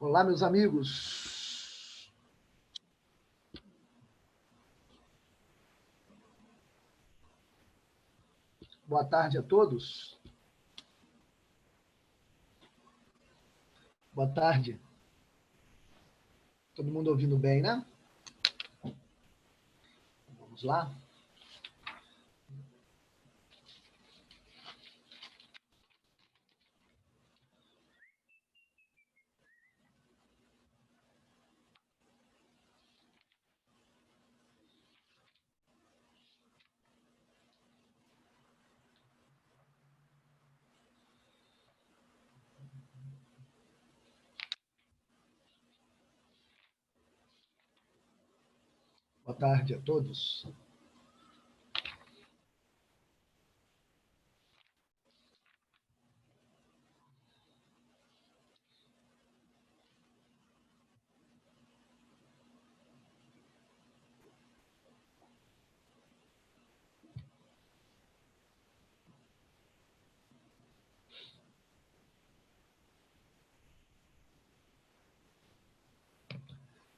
Olá, meus amigos. Boa tarde a todos. Boa tarde. Todo mundo ouvindo bem, né? Vamos lá. Boa tarde a todos.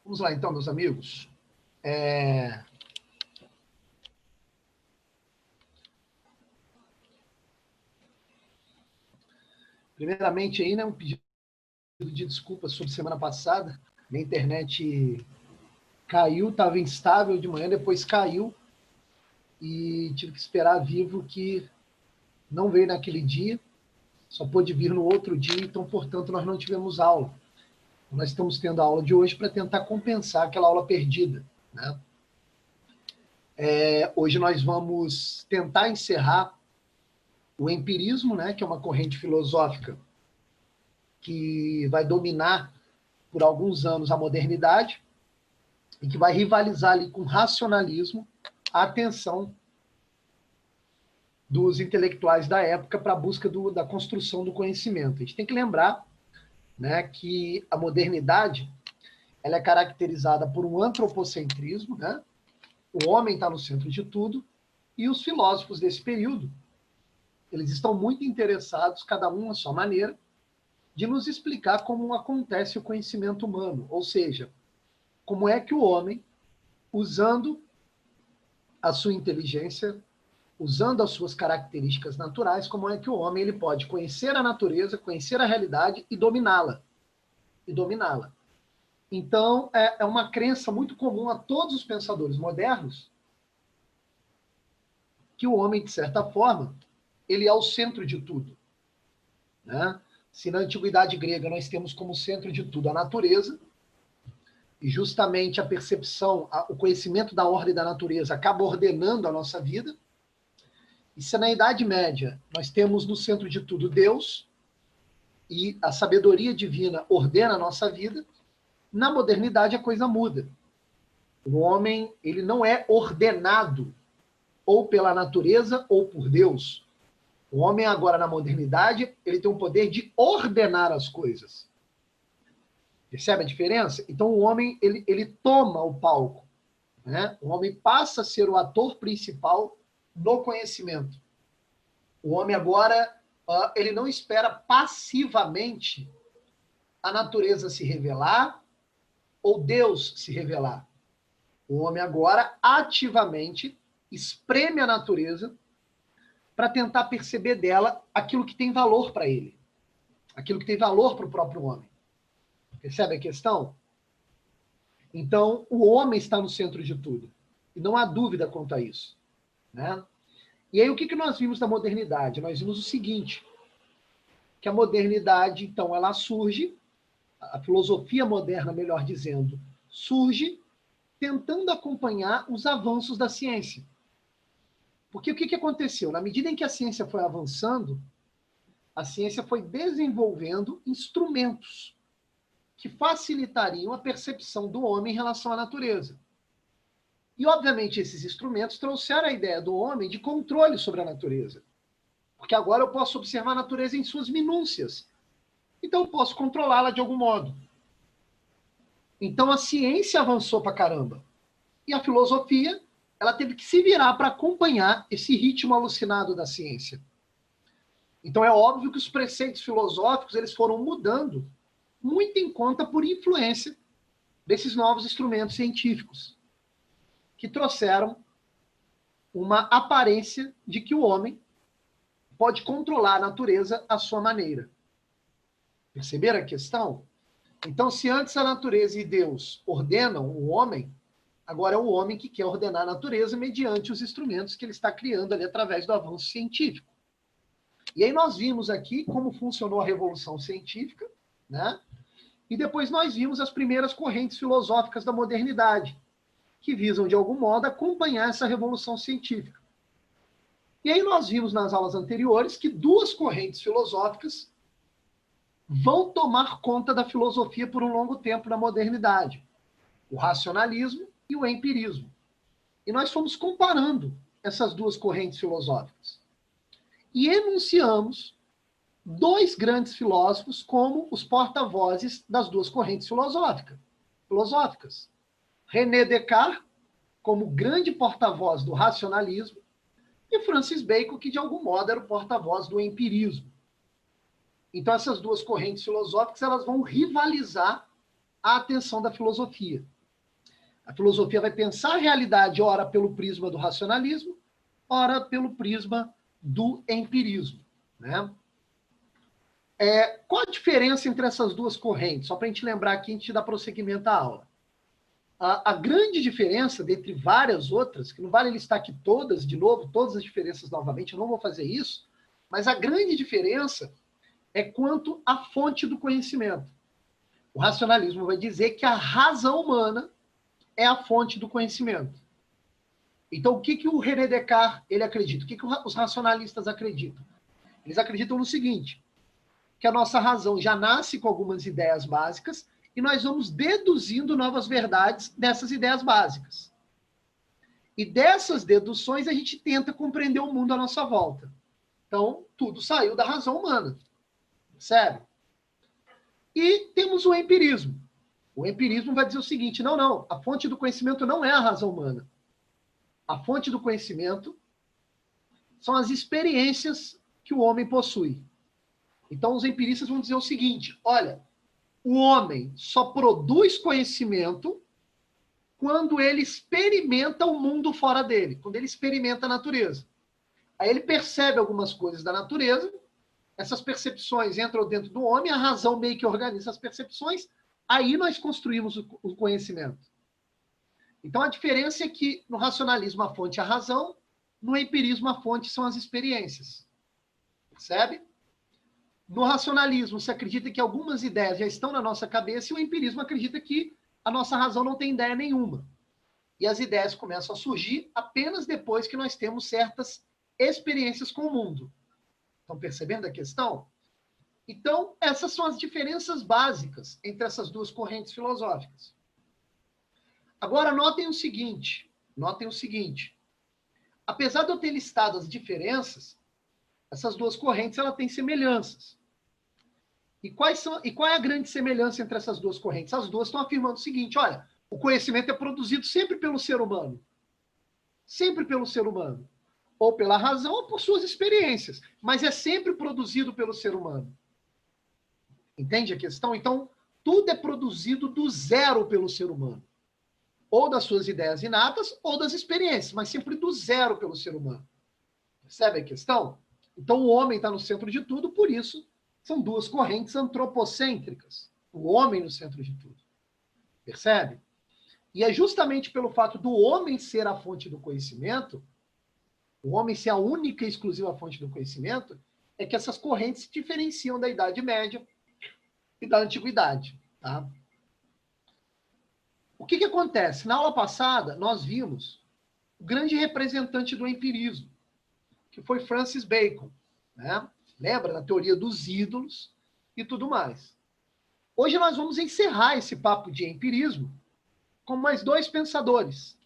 Vamos lá, então, meus amigos. Primeiramente, aí, né, um pedido de desculpas sobre semana passada. Minha internet caiu, estava instável de manhã, depois caiu e tive que esperar vivo, que não veio naquele dia, só pôde vir no outro dia, então, portanto, nós não tivemos aula. Nós estamos tendo a aula de hoje para tentar compensar aquela aula perdida, né? Hoje nós vamos tentar encerrar o empirismo, né, que é uma corrente filosófica que vai dominar por alguns anos a modernidade e que vai rivalizar ali com o racionalismo, a atenção dos intelectuais da época para a busca da construção do conhecimento. A gente tem que lembrar, né, que a modernidade ela é caracterizada por um antropocentrismo, né? O homem está no centro de tudo, e os filósofos desse período, eles estão muito interessados, cada um à sua maneira, de nos explicar como acontece o conhecimento humano, ou seja, como é que o homem, usando a sua inteligência, usando as suas características naturais, como é que o homem ele pode conhecer a natureza, conhecer a realidade e dominá-la. Então, é uma crença muito comum a todos os pensadores modernos que o homem, de certa forma, ele é o centro de tudo, né? Se na antiguidade grega nós temos como centro de tudo a natureza, e justamente a percepção, o conhecimento da ordem da natureza acaba ordenando a nossa vida, e se na Idade Média nós temos no centro de tudo Deus, e a sabedoria divina ordena a nossa vida, na modernidade a coisa muda. O homem ele não é ordenado ou pela natureza ou por Deus. O homem agora na modernidade ele tem o poder de ordenar as coisas. Percebe a diferença? Então o homem ele toma o palco, né? O homem passa a ser o ator principal no conhecimento. O homem agora ele não espera passivamente a natureza se revelar ou Deus se revelar. O homem agora ativamente espreme a natureza para tentar perceber dela aquilo que tem valor para ele, aquilo que tem valor para o próprio homem. Percebe a questão? Então, o homem está no centro de tudo. E não há dúvida quanto a isso, né? E aí, o que nós vimos da modernidade? Nós vimos o seguinte, que a modernidade, então, ela surge, a filosofia moderna, melhor dizendo, surge tentando acompanhar os avanços da ciência. Porque o que aconteceu? Na medida em que a ciência foi avançando, a ciência foi desenvolvendo instrumentos que facilitariam a percepção do homem em relação à natureza. E, obviamente, esses instrumentos trouxeram a ideia do homem de controle sobre a natureza. Porque agora eu posso observar a natureza em suas minúcias. Então eu posso controlá-la de algum modo. Então a ciência avançou pra caramba. E a filosofia, ela teve que se virar para acompanhar esse ritmo alucinado da ciência. Então é óbvio que os preceitos filosóficos eles foram mudando muito em conta por influência desses novos instrumentos científicos, que trouxeram uma aparência de que o homem pode controlar a natureza à sua maneira. Perceberam a questão? Então, se antes a natureza e Deus ordenam o homem, agora é o homem que quer ordenar a natureza mediante os instrumentos que ele está criando ali através do avanço científico. E aí nós vimos aqui como funcionou a revolução científica, né? E depois nós vimos as primeiras correntes filosóficas da modernidade, que visam, de algum modo, acompanhar essa revolução científica. E aí nós vimos nas aulas anteriores que duas correntes filosóficas vão tomar conta da filosofia por um longo tempo na modernidade: o racionalismo e o empirismo. E nós fomos comparando essas duas correntes filosóficas. E enunciamos dois grandes filósofos como os porta-vozes das duas correntes filosóficas. René Descartes, como grande porta-voz do racionalismo, e Francis Bacon, que de algum modo era o porta-voz do empirismo. Então, essas duas correntes filosóficas elas vão rivalizar a atenção da filosofia. A filosofia vai pensar a realidade, ora pelo prisma do racionalismo, ora pelo prisma do empirismo, né? Qual a diferença entre essas duas correntes? Só para a gente lembrar aqui, a gente dá prosseguimento à aula. A grande diferença, dentre várias outras, que não vale listar aqui todas, de novo, todas as diferenças novamente, eu não vou fazer isso, mas a grande diferença é quanto à fonte do conhecimento. O racionalismo vai dizer que a razão humana é a fonte do conhecimento. Então, o que o René Descartes ele acredita? O que os racionalistas acreditam? Eles acreditam no seguinte, que a nossa razão já nasce com algumas ideias básicas e nós vamos deduzindo novas verdades dessas ideias básicas. E dessas deduções a gente tenta compreender o mundo à nossa volta. Então, tudo saiu da razão humana. Percebe? E temos o empirismo. O empirismo vai dizer o seguinte, não, a fonte do conhecimento não é a razão humana. A fonte do conhecimento são as experiências que o homem possui. Então, os empiristas vão dizer o seguinte, olha, o homem só produz conhecimento quando ele experimenta o mundo fora dele, quando ele experimenta a natureza. Aí ele percebe algumas coisas da natureza, essas percepções entram dentro do homem, a razão meio que organiza as percepções, aí nós construímos o conhecimento. Então, a diferença é que no racionalismo a fonte é a razão, no empirismo a fonte são as experiências. Percebe? No racionalismo, se acredita que algumas ideias já estão na nossa cabeça e o empirismo acredita que a nossa razão não tem ideia nenhuma. E as ideias começam a surgir apenas depois que nós temos certas experiências com o mundo. Estão percebendo a questão? Então, essas são as diferenças básicas entre essas duas correntes filosóficas. Agora, notem o seguinte. Apesar de eu ter listado as diferenças, essas duas correntes ela têm semelhanças. E qual é a grande semelhança entre essas duas correntes? As duas estão afirmando o seguinte, olha, o conhecimento é produzido sempre pelo ser humano. Sempre pelo ser humano. Ou pela razão ou por suas experiências. Mas é sempre produzido pelo ser humano. Entende a questão? Então, tudo é produzido do zero pelo ser humano. Ou das suas ideias inatas, ou das experiências, mas sempre do zero pelo ser humano. Percebe a questão? Então, o homem está no centro de tudo, por isso, são duas correntes antropocêntricas. O homem no centro de tudo. Percebe? E é justamente pelo fato do homem ser a fonte do conhecimento, o homem ser a única e exclusiva fonte do conhecimento, é que essas correntes se diferenciam da Idade Média e da Antiguidade. Tá? O que acontece? Na aula passada, nós vimos o grande representante do empirismo, que foi Francis Bacon. Né? Lembra? Na teoria dos ídolos e tudo mais. Hoje nós vamos encerrar esse papo de empirismo com mais dois pensadores,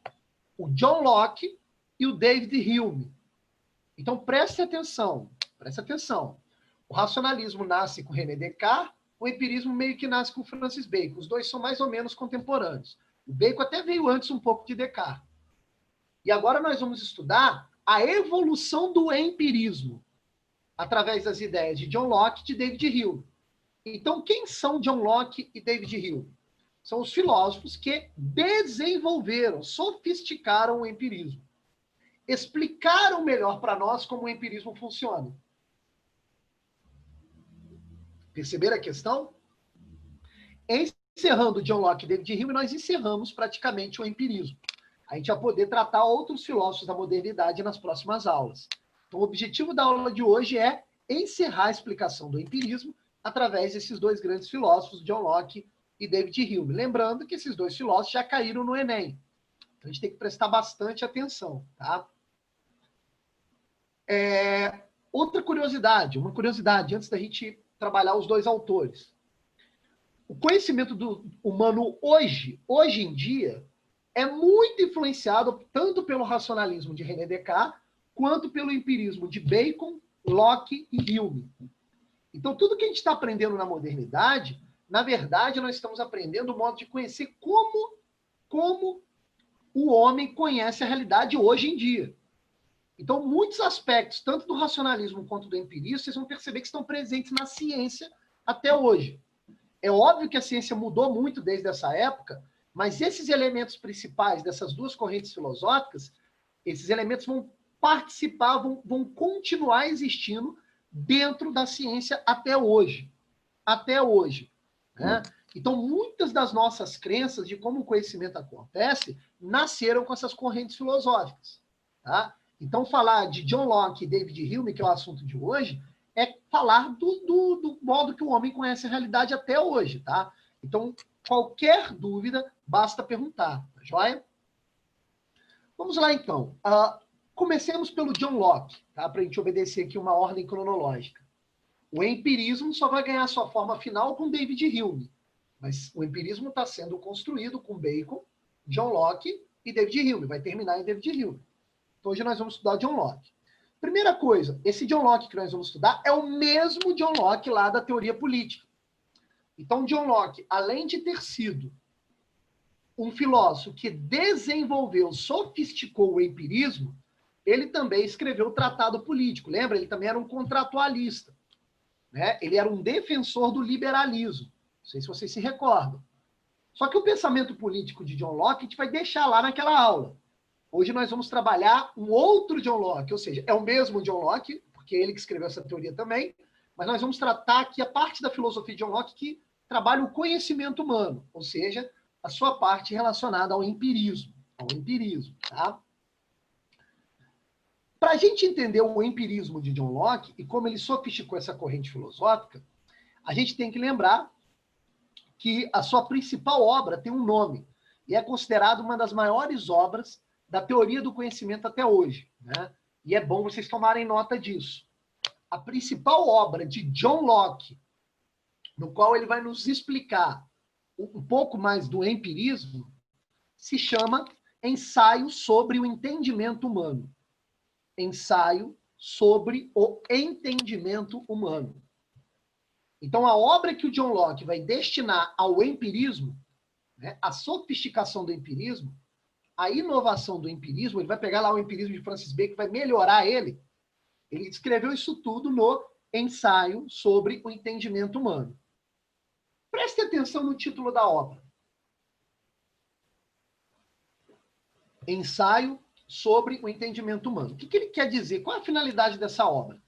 o John Locke e o David Hume. Então preste atenção. O racionalismo nasce com René Descartes, o empirismo meio que nasce com Francis Bacon. Os dois são mais ou menos contemporâneos. O Bacon até veio antes um pouco de Descartes. E agora nós vamos estudar a evolução do empirismo através das ideias de John Locke e de David Hume. Então, quem são John Locke e David Hume? São os filósofos que desenvolveram, sofisticaram o empirismo. Explicaram melhor para nós como o empirismo funciona. Perceberam a questão? Encerrando John Locke e David Hume, nós encerramos praticamente o empirismo. A gente vai poder tratar outros filósofos da modernidade nas próximas aulas. Então, o objetivo da aula de hoje é encerrar a explicação do empirismo através desses dois grandes filósofos, John Locke e David Hume. Lembrando que esses dois filósofos já caíram no Enem. Então, a gente tem que prestar bastante atenção, tá? Outra curiosidade, uma curiosidade, antes da gente trabalhar os dois autores. O conhecimento do humano hoje em dia, é muito influenciado tanto pelo racionalismo de René Descartes, quanto pelo empirismo de Bacon, Locke e Hume. Então, tudo que a gente está aprendendo na modernidade, na verdade, nós estamos aprendendo o modo de conhecer como o homem conhece a realidade hoje em dia. Então, muitos aspectos, tanto do racionalismo quanto do empirismo, vocês vão perceber que estão presentes na ciência até hoje. É óbvio que a ciência mudou muito desde essa época, mas esses elementos principais dessas duas correntes filosóficas, esses elementos vão participar, vão continuar existindo dentro da ciência até hoje. Até hoje. Né? Então, muitas das nossas crenças de como o conhecimento acontece nasceram com essas correntes filosóficas. Tá? Então, falar de John Locke e David Hume, que é o assunto de hoje, é falar do modo que o homem conhece a realidade até hoje. Tá? Então, qualquer dúvida, basta perguntar. Tá joia? Vamos lá, então. Comecemos pelo John Locke, tá? Para a gente obedecer aqui uma ordem cronológica. O empirismo só vai ganhar sua forma final com David Hume. Mas o empirismo está sendo construído com Bacon, John Locke e David Hume. Vai terminar em David Hume. Então, hoje nós vamos estudar John Locke. Primeira coisa, esse John Locke que nós vamos estudar é o mesmo John Locke lá da teoria política. Então, John Locke, além de ter sido um filósofo que desenvolveu, sofisticou o empirismo, ele também escreveu o Tratado Político. Lembra? Ele também era um contratualista. Né? Ele era um defensor do liberalismo. Não sei se vocês se recordam. Só que o pensamento político de John Locke a gente vai deixar lá naquela aula. Hoje nós vamos trabalhar um outro John Locke, ou seja, é o mesmo John Locke, porque é ele que escreveu essa teoria também, mas nós vamos tratar aqui a parte da filosofia de John Locke que trabalha o conhecimento humano, ou seja, a sua parte relacionada ao empirismo. Tá? Para a gente entender o empirismo de John Locke e como ele sofisticou essa corrente filosófica, a gente tem que lembrar que a sua principal obra tem um nome e é considerada uma das maiores obras da teoria do conhecimento até hoje. Né? E é bom vocês tomarem nota disso. A principal obra de John Locke, no qual ele vai nos explicar um pouco mais do empirismo, se chama Ensaio sobre o Entendimento Humano. Ensaio sobre o entendimento humano. Então, a obra que o John Locke vai destinar ao empirismo, né, a sofisticação do empirismo, a inovação do empirismo, ele vai pegar lá o empirismo de Francis Bacon, vai melhorar ele. Ele escreveu isso tudo no Ensaio sobre o Entendimento Humano. Preste atenção no título da obra. Ensaio sobre o Entendimento Humano. O que ele quer dizer? Qual é a finalidade dessa obra?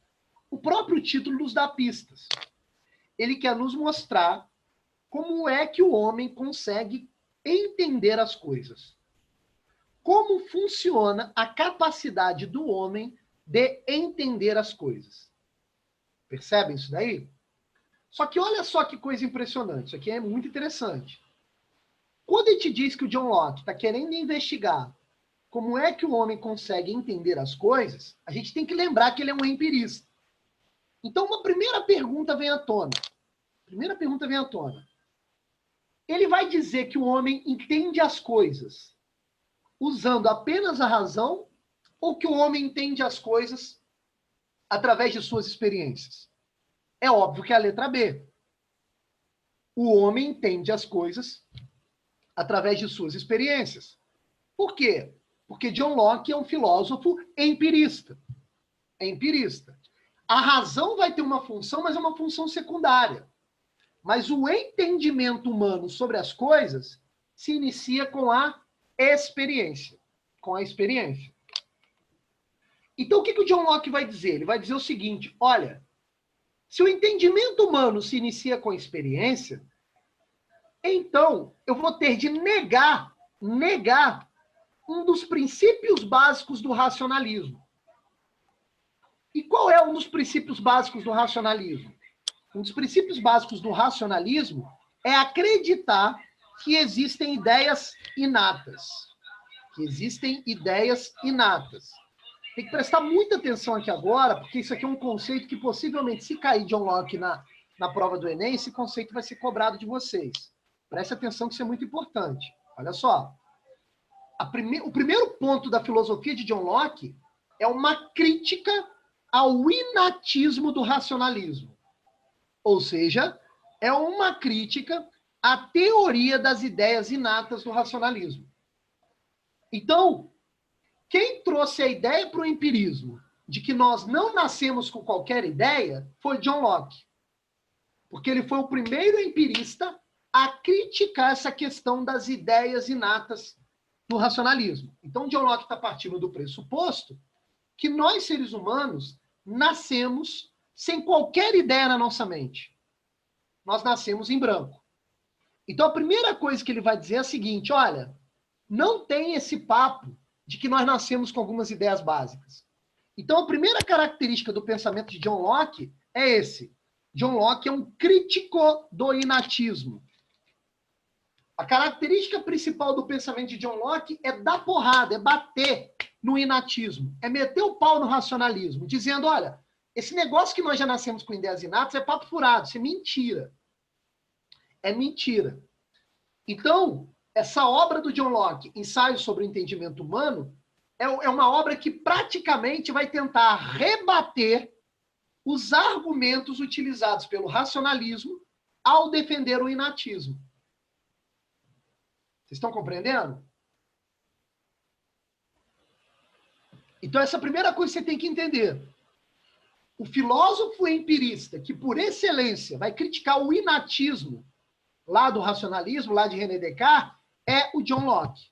O próprio título nos dá pistas. Ele quer nos mostrar como é que o homem consegue entender as coisas. Como funciona a capacidade do homem de entender as coisas. Percebem isso daí? Só que olha só que coisa impressionante. Isso aqui é muito interessante. Quando a gente diz que o John Locke está querendo investigar como é que o homem consegue entender as coisas, a gente tem que lembrar que ele é um empirista. Então, uma primeira pergunta vem à tona. Ele vai dizer que o homem entende as coisas usando apenas a razão ou que o homem entende as coisas através de suas experiências? É óbvio que é a letra B. O homem entende as coisas através de suas experiências. Por quê? Porque John Locke é um filósofo empirista. É empirista. A razão vai ter uma função, mas é uma função secundária. Mas o entendimento humano sobre as coisas se inicia com a experiência. Com a experiência. Então, o que o John Locke vai dizer? Ele vai dizer o seguinte, olha, se o entendimento humano se inicia com a experiência, então eu vou ter de negar um dos princípios básicos do racionalismo. E qual é um dos princípios básicos do racionalismo? Um dos princípios básicos do racionalismo é acreditar que existem ideias inatas. Que existem ideias inatas. Tem que prestar muita atenção aqui agora, porque isso aqui é um conceito que possivelmente, se cair John Locke na prova do Enem, esse conceito vai ser cobrado de vocês. Preste atenção que isso é muito importante. Olha só. O primeiro ponto da filosofia de John Locke é uma crítica ao inatismo do racionalismo. Ou seja, é uma crítica à teoria das ideias inatas do racionalismo. Então, quem trouxe a ideia para o empirismo de que nós não nascemos com qualquer ideia foi John Locke. Porque ele foi o primeiro empirista a criticar essa questão das ideias inatas do racionalismo. Então, John Locke está partindo do pressuposto que nós, seres humanos, nascemos sem qualquer ideia na nossa mente. Nós nascemos em branco. Então, a primeira coisa que ele vai dizer é a seguinte, olha, não tem esse papo de que nós nascemos com algumas ideias básicas. Então, a primeira característica do pensamento de John Locke é esse. John Locke é um crítico do inatismo. A característica principal do pensamento de John Locke é dar porrada, é bater no inatismo, é meter o pau no racionalismo, dizendo, olha, esse negócio que nós já nascemos com ideias inatas é papo furado, isso é mentira. É mentira. Então, essa obra do John Locke, Ensaio sobre o Entendimento Humano, é uma obra que praticamente vai tentar rebater os argumentos utilizados pelo racionalismo ao defender o inatismo. Vocês estão compreendendo? Então, essa é a primeira coisa que você tem que entender. O filósofo empirista, que por excelência vai criticar o inatismo lá do racionalismo, lá de René Descartes, é o John Locke.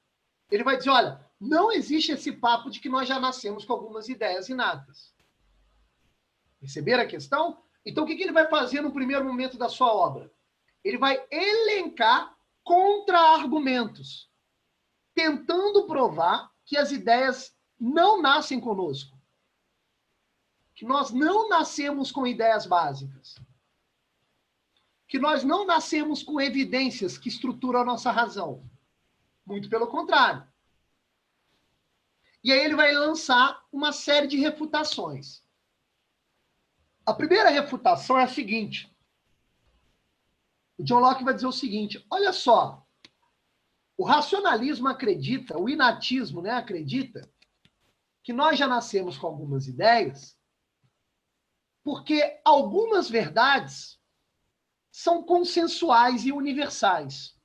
Ele vai dizer, olha, não existe esse papo de que nós já nascemos com algumas ideias inatas. Perceberam a questão? Então, o que ele vai fazer no primeiro momento da sua obra? Ele vai elencar contra-argumentos, tentando provar que as ideias não nascem conosco. Que nós não nascemos com ideias básicas. Que nós não nascemos com evidências que estruturam a nossa razão. Muito pelo contrário. E aí ele vai lançar uma série de refutações. A primeira refutação é a seguinte. O John Locke vai dizer o seguinte, olha só, o racionalismo acredita, o inatismo, né, acredita que nós já nascemos com algumas ideias, porque algumas verdades são consensuais e universais.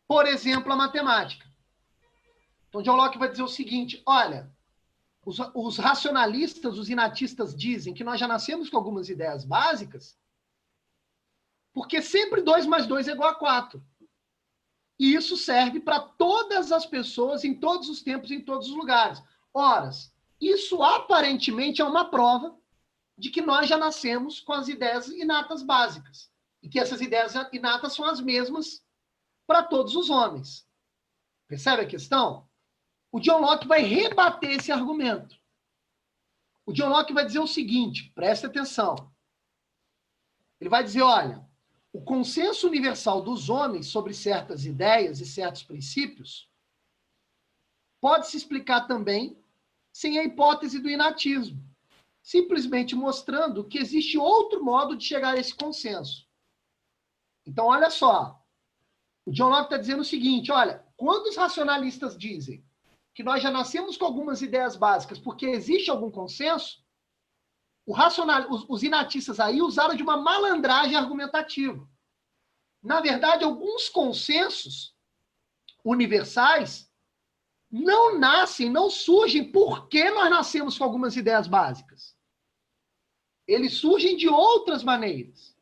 Por exemplo, a matemática. Então, John Locke vai dizer o seguinte, olha, os racionalistas, os inatistas dizem que nós já nascemos com algumas ideias básicas, porque sempre 2 mais 2 é igual a 4. E isso serve para todas as pessoas, em todos os tempos, em todos os lugares. Ora, isso aparentemente é uma prova de que nós já nascemos com as ideias inatas básicas. E que essas ideias inatas são as mesmas para todos os homens. Percebe a questão? O John Locke vai rebater esse argumento. O John Locke vai dizer o seguinte, preste atenção. Ele vai dizer, olha, o consenso universal dos homens sobre certas ideias e certos princípios pode se explicar também sem a hipótese do inatismo, simplesmente mostrando que existe outro modo de chegar a esse consenso. Então, olha só, o John Locke está dizendo o seguinte, olha, quando os racionalistas dizem que nós já nascemos com algumas ideias básicas porque existe algum consenso, os inatistas aí usaram de uma malandragem argumentativa. Na verdade, alguns consensos universais não nascem, não surgem porque nós nascemos com algumas ideias básicas. Eles surgem de outras maneiras.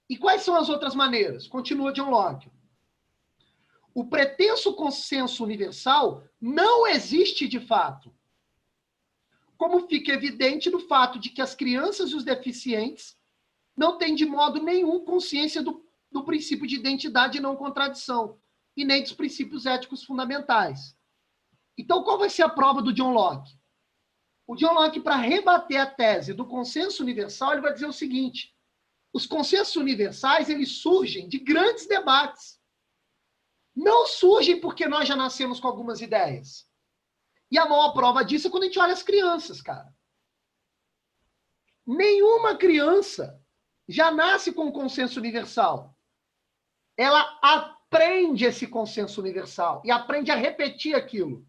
E quais são as outras maneiras? Continua John Locke. O pretenso consenso universal não existe de fato, como fica evidente no fato de que as crianças e os deficientes não têm de modo nenhum consciência do princípio de identidade e não contradição, e nem dos princípios éticos fundamentais. Então, qual vai ser a prova do John Locke? O John Locke, para rebater a tese do consenso universal, ele vai dizer o seguinte: os consensos universais, eles surgem de grandes debates. Não surgem porque nós já nascemos com algumas ideias. E a maior prova disso é quando a gente olha as crianças, cara. Nenhuma criança já nasce com um consenso universal. Ela aprende esse consenso universal e aprende a repetir aquilo.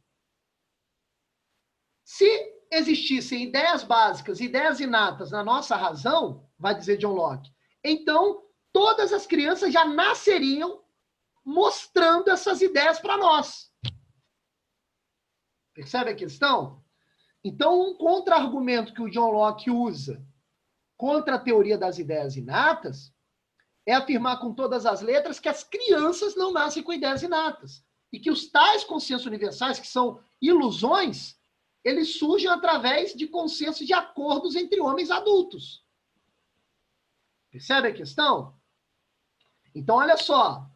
Se existissem ideias básicas, ideias inatas na nossa razão, vai dizer John Locke, então todas as crianças já nasceriam mostrando essas ideias para nós. Percebe a questão? Então, um contra-argumento que o John Locke usa contra a teoria das ideias inatas é afirmar com todas as letras que as crianças não nascem com ideias inatas e que os tais consensos universais, que são ilusões, eles surgem através de consensos de acordos entre homens adultos. Percebe a questão? Então, olha só.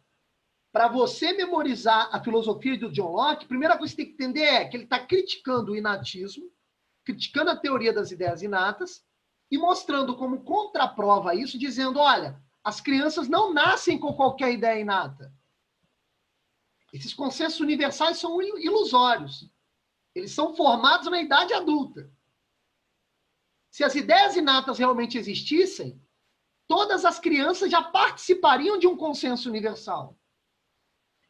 Para você memorizar a filosofia do John Locke, a primeira coisa que você tem que entender é que ele está criticando o inatismo, criticando a teoria das ideias inatas e mostrando como contraprova a isso, dizendo, olha, as crianças não nascem com qualquer ideia inata. Esses consensos universais são ilusórios. Eles são formados na idade adulta. Se as ideias inatas realmente existissem, todas as crianças já participariam de um consenso universal.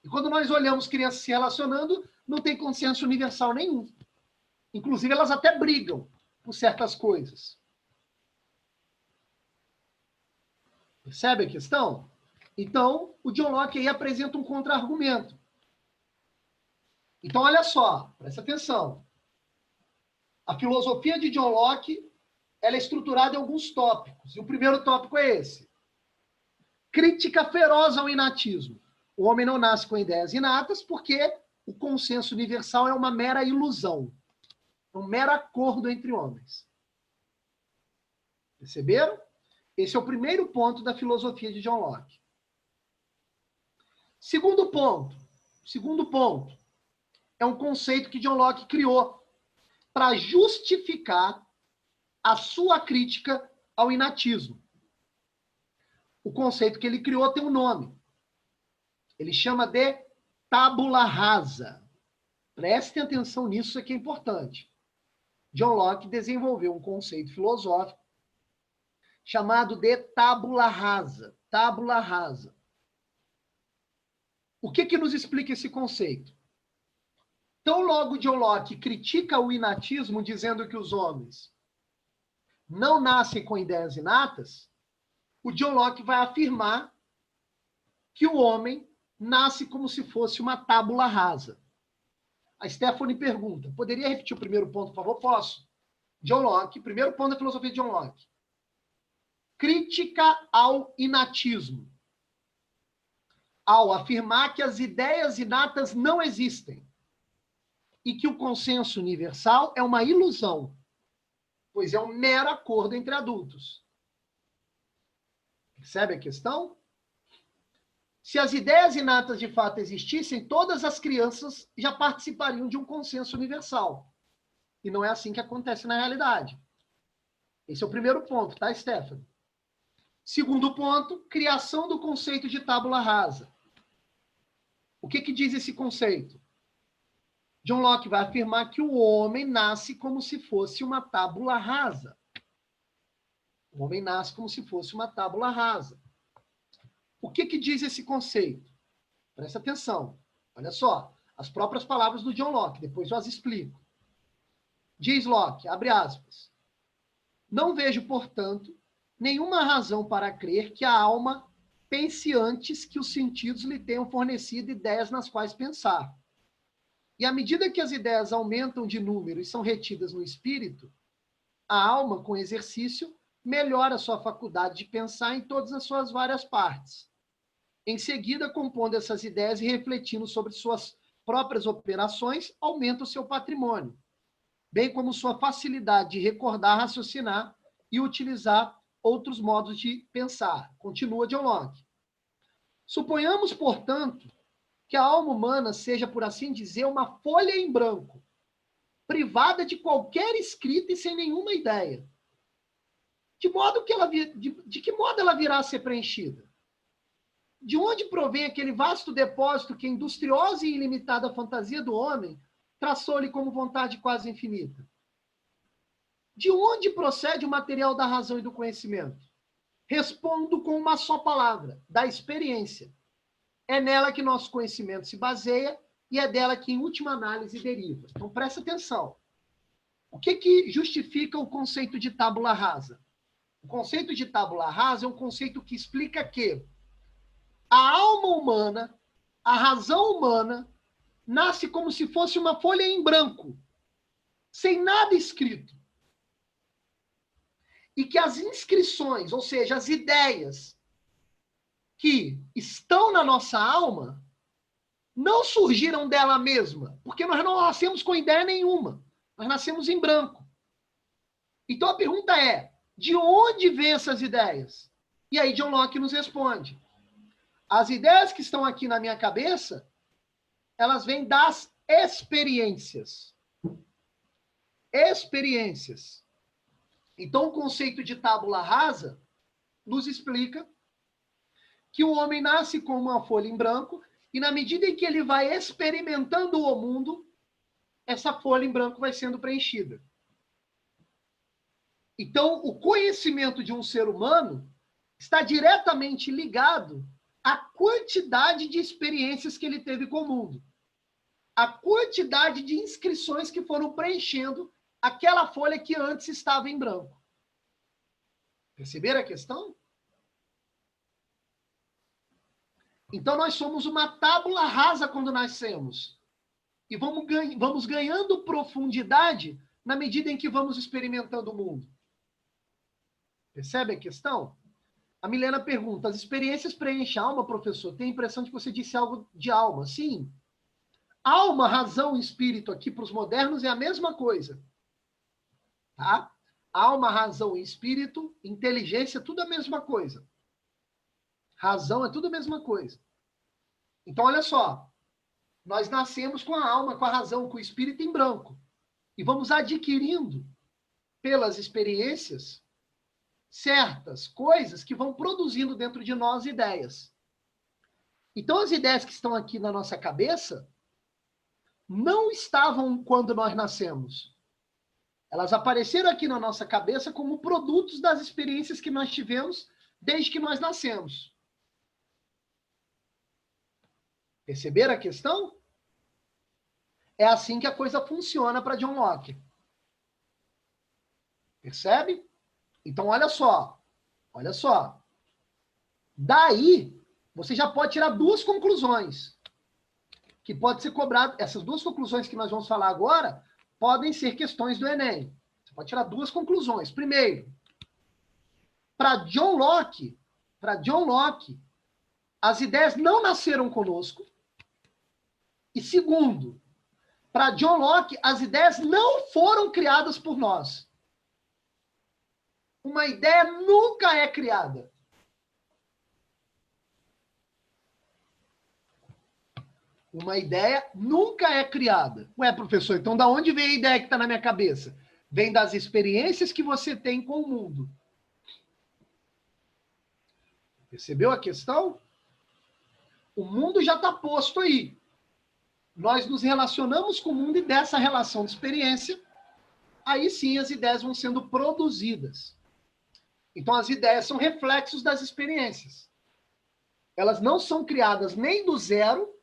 E quando nós olhamos crianças se relacionando, não tem consenso universal nenhum. Inclusive, elas até brigam por certas coisas. Percebe a questão? Então, o John Locke aí apresenta um contra-argumento. Então, olha só, presta atenção. A filosofia de John Locke, ela é estruturada em alguns tópicos. E o primeiro tópico é esse. Crítica feroz ao inatismo. O homem não nasce com ideias inatas porque o consenso universal é uma mera ilusão. É um mero acordo entre homens. Perceberam? Esse é o primeiro ponto da filosofia de John Locke. Segundo ponto. É um conceito que John Locke criou para justificar a sua crítica ao inatismo. O conceito que ele criou tem um nome. Ele chama de tábula rasa. Prestem atenção nisso, isso aqui é importante. John Locke desenvolveu um conceito filosófico chamado de tábula rasa. Tábula rasa. O que nos explica esse conceito? Então, logo John Locke critica o inatismo, dizendo que os homens não nascem com ideias inatas, o John Locke vai afirmar que o homem nasce como se fosse uma tábula rasa. A Stephanie pergunta, poderia repetir o primeiro ponto, por favor? Posso. John Locke, primeiro ponto da filosofia de John Locke. Crítica ao inatismo. Ao afirmar que as ideias inatas não existem e que o consenso universal é uma ilusão, pois é um mero acordo entre adultos. Percebe a questão? Se as ideias inatas de fato existissem, todas as crianças já participariam de um consenso universal. E não é assim que acontece na realidade. Esse é o primeiro ponto, tá, Stephanie? Segundo ponto, criação do conceito de tábula rasa. O que diz esse conceito? John Locke vai afirmar que o homem nasce como se fosse uma tábula rasa. O homem nasce como se fosse uma tábula rasa. O que diz esse conceito? Presta atenção. Olha só, as próprias palavras do John Locke, depois eu as explico. Diz Locke, abre aspas, não vejo, portanto, nenhuma razão para crer que a alma pense antes que os sentidos lhe tenham fornecido ideias nas quais pensar. E à medida que as ideias aumentam de número e são retidas no espírito, a alma, com exercício, melhora a sua faculdade de pensar em todas as suas várias partes. Em seguida, compondo essas ideias e refletindo sobre suas próprias operações, aumenta o seu patrimônio, bem como sua facilidade de recordar, raciocinar e utilizar outros modos de pensar. Continua John Locke. Suponhamos, portanto, que a alma humana seja, por assim dizer, uma folha em branco, privada de qualquer escrita e sem nenhuma ideia. De que modo ela virá a ser preenchida? De onde provém aquele vasto depósito que a industriosa e ilimitada fantasia do homem traçou-lhe como vontade quase infinita? De onde procede o material da razão e do conhecimento? Respondo com uma só palavra: da experiência. É nela que nosso conhecimento se baseia e é dela que, em última análise, deriva. Então, presta atenção. O que justifica o conceito de tábula rasa? O conceito de tábula rasa é um conceito que explica que a alma humana, a razão humana, nasce como se fosse uma folha em branco, sem nada escrito. E que as inscrições, ou seja, as ideias que estão na nossa alma, não surgiram dela mesma, porque nós não nascemos com ideia nenhuma. Nós nascemos em branco. Então a pergunta é, de onde vêm essas ideias? E aí John Locke nos responde. As ideias que estão aqui na minha cabeça, elas vêm das experiências. Experiências. Então o conceito de tábula rasa nos explica que o homem nasce com uma folha em branco e na medida em que ele vai experimentando o mundo, essa folha em branco vai sendo preenchida. Então, o conhecimento de um ser humano está diretamente ligado à quantidade de experiências que ele teve com o mundo. A quantidade de inscrições que foram preenchendo aquela folha que antes estava em branco. Perceberam a questão? Então, nós somos uma tábula rasa quando nascemos. E vamos ganhando profundidade na medida em que vamos experimentando o mundo. Percebe a questão? A Milena pergunta, as experiências preenchem a alma, professor? Tem a impressão de que você disse algo de alma. Sim. Alma, razão e espírito aqui para os modernos é a mesma coisa. Tá? Alma, razão e espírito, inteligência, tudo a mesma coisa. Razão é tudo a mesma coisa. Então, olha só. Nós nascemos com a alma, com a razão, com o espírito em branco. E vamos adquirindo, pelas experiências, certas coisas que vão produzindo dentro de nós ideias. Então, as ideias que estão aqui na nossa cabeça não estavam quando nós nascemos. Elas apareceram aqui na nossa cabeça como produtos das experiências que nós tivemos desde que nós nascemos. Perceberam a questão? É assim que a coisa funciona para John Locke. Percebe? Então, olha só. Olha só. Daí, você já pode tirar duas conclusões. Que pode ser cobrado. Essas duas conclusões que nós vamos falar agora podem ser questões do Enem. Você pode tirar duas conclusões. Primeiro, para John Locke, as ideias não nasceram conosco. E segundo, para John Locke, as ideias não foram criadas por nós. Uma ideia nunca é criada. Uma ideia nunca é criada. Ué, professor, então da onde vem a ideia que está na minha cabeça? Vem das experiências que você tem com o mundo. Percebeu a questão? O mundo já está posto aí. Nós nos relacionamos com o mundo e dessa relação de experiência, aí sim as ideias vão sendo produzidas. Então as ideias são reflexos das experiências. Elas não são criadas nem do zero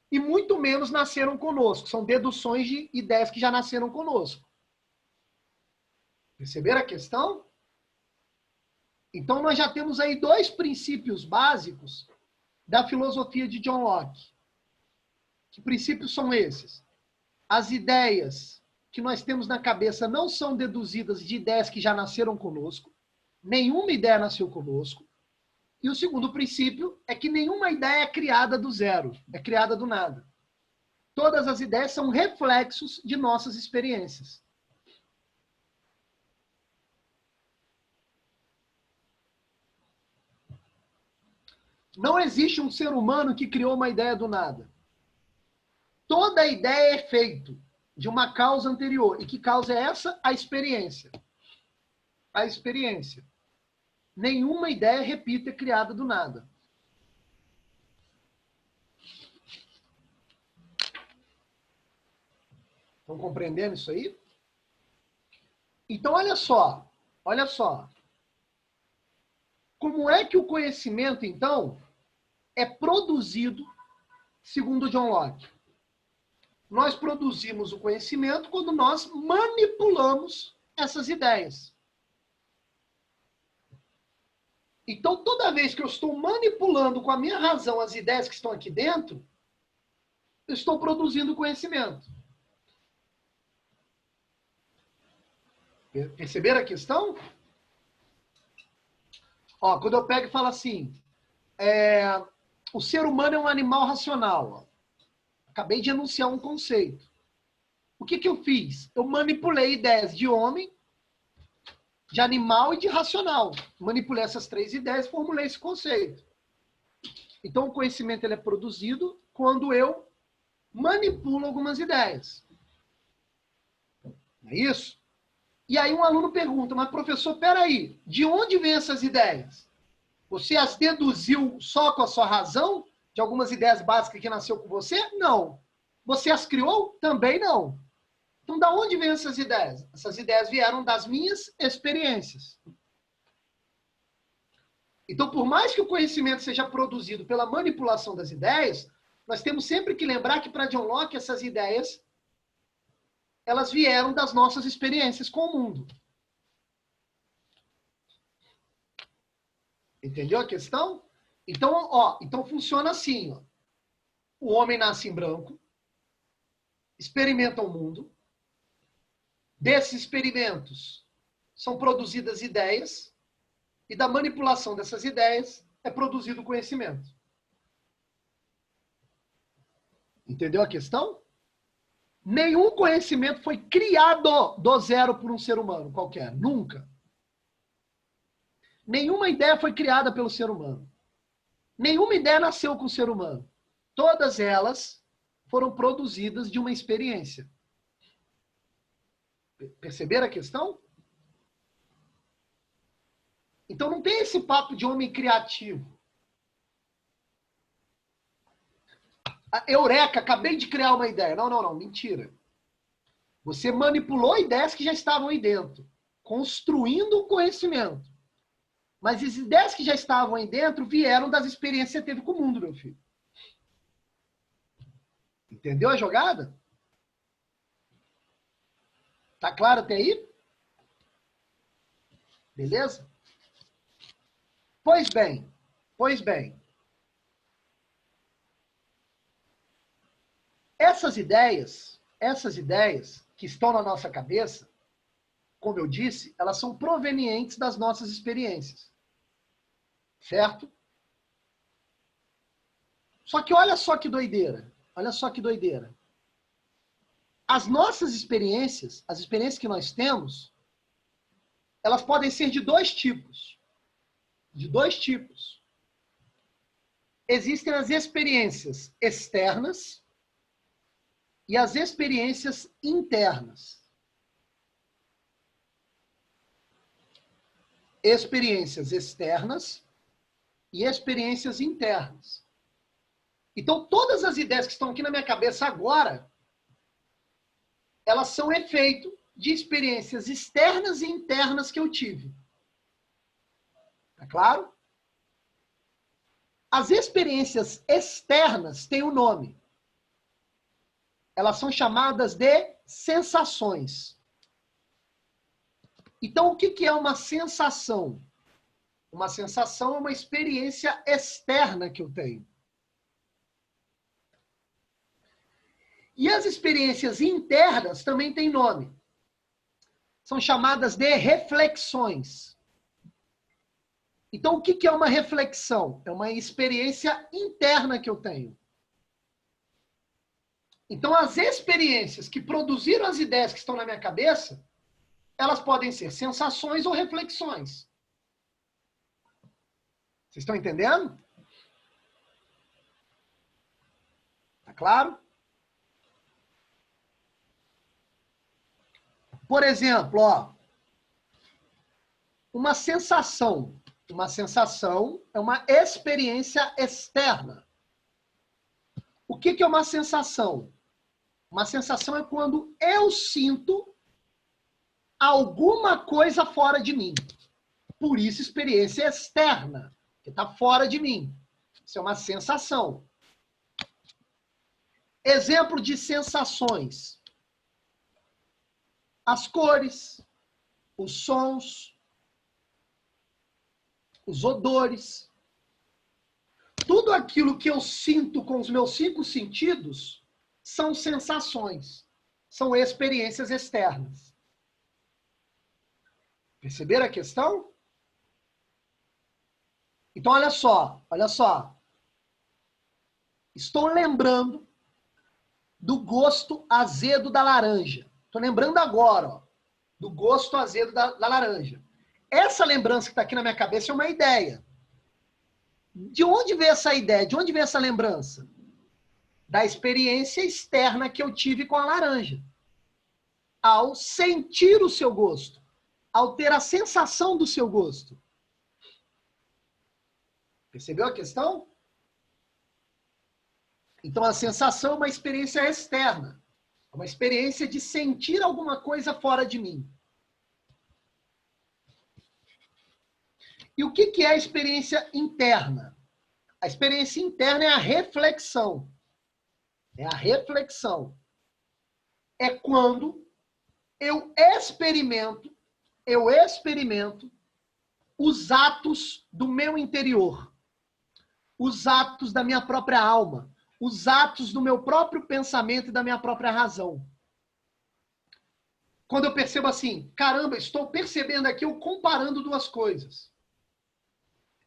e muito menos nasceram conosco. São deduções de ideias que já nasceram conosco. Perceberam a questão? Então nós já temos aí dois princípios básicos da filosofia de John Locke. Que princípios são esses? As ideias que nós temos na cabeça não são deduzidas de ideias que já nasceram conosco. Nenhuma ideia nasceu conosco. E o segundo princípio é que nenhuma ideia é criada do zero, é criada do nada. Todas as ideias são reflexos de nossas experiências. Não existe um ser humano que criou uma ideia do nada. Toda ideia é feita de uma causa anterior. E que causa é essa? A experiência. A experiência. Nenhuma ideia, repito, é criada do nada. Estão compreendendo isso aí? Então, olha só. Olha só. Como é que o conhecimento, então, é produzido segundo John Locke? Nós produzimos o conhecimento quando nós manipulamos essas ideias. Então, toda vez que eu estou manipulando com a minha razão as ideias que estão aqui dentro, eu estou produzindo conhecimento. Perceberam a questão? Ó, quando eu pego e falo assim, o ser humano é um animal racional. Ó. Acabei de enunciar um conceito. O que eu fiz? Eu manipulei ideias de homem, de animal e de racional. Manipulei essas três ideias e formulei esse conceito. Então, o conhecimento ele é produzido quando eu manipulo algumas ideias. Não é isso? E aí um aluno pergunta, mas professor, peraí, de onde vêm essas ideias? Você as deduziu só com a sua razão? De algumas ideias básicas que nasceu com você? Não. Você as criou? Também não. Então, da onde vêm essas ideias? Essas ideias vieram das minhas experiências. Então, por mais que o conhecimento seja produzido pela manipulação das ideias, nós temos sempre que lembrar que, para John Locke, essas ideias elas vieram das nossas experiências com o mundo. Entendeu a questão? Então, então funciona assim. Ó. O homem nasce em branco, experimenta o mundo. Desses experimentos são produzidas ideias e da manipulação dessas ideias é produzido o conhecimento. Entendeu a questão? Nenhum conhecimento foi criado do zero por um ser humano qualquer. Nunca. Nenhuma ideia foi criada pelo ser humano. Nenhuma ideia nasceu com o ser humano. Todas elas foram produzidas de uma experiência. Perceberam a questão? Então não tem esse papo de homem criativo. Eureka, acabei de criar uma ideia. Não, mentira. Você manipulou ideias que já estavam aí dentro, construindo o conhecimento. Mas as ideias que já estavam aí dentro vieram das experiências que você teve com o mundo, meu filho. Entendeu a jogada? Tá claro até aí? Beleza? Pois bem. Essas ideias que estão na nossa cabeça, como eu disse, elas são provenientes das nossas experiências. Certo? Só que olha só que doideira. Olha só que doideira. As nossas experiências, as experiências que nós temos, elas podem ser de dois tipos. De dois tipos. Existem as experiências externas e as experiências internas. Experiências externas e experiências internas. Então, todas as ideias que estão aqui na minha cabeça agora, elas são efeito de experiências externas e internas que eu tive. Tá claro? As experiências externas têm um nome. Elas são chamadas de sensações. Então, o que é uma sensação? Uma sensação é uma experiência externa que eu tenho. E as experiências internas também têm nome. São chamadas de reflexões. Então, o que é uma reflexão? É uma experiência interna que eu tenho. Então, as experiências que produziram as ideias que estão na minha cabeça, elas podem ser sensações ou reflexões. Vocês estão entendendo? Tá claro? Por exemplo, ó, uma sensação. Uma sensação é uma experiência externa. O que é uma sensação? Uma sensação é quando eu sinto alguma coisa fora de mim. Por isso, experiência externa, que está fora de mim. Isso é uma sensação. Exemplo de sensações. As cores, os sons, os odores. Tudo aquilo que eu sinto com os meus 5 sentidos são sensações. São experiências externas. Perceberam a questão? Então, olha só, olha só. Estou lembrando do gosto azedo da laranja. Estou lembrando agora, ó, do gosto azedo da laranja. Essa lembrança que está aqui na minha cabeça é uma ideia. De onde veio essa ideia? De onde veio essa lembrança? Da experiência externa que eu tive com a laranja. Ao sentir o seu gosto. Ao ter a sensação do seu gosto. Percebeu a questão? Então, a sensação é uma experiência externa. É uma experiência de sentir alguma coisa fora de mim. E o que é a experiência interna? A experiência interna é a reflexão. É a reflexão. É quando eu experimento os atos do meu interior. Os atos da minha própria alma. Os atos do meu próprio pensamento e da minha própria razão. Quando eu percebo assim, caramba, estou percebendo aqui, eu comparando duas coisas.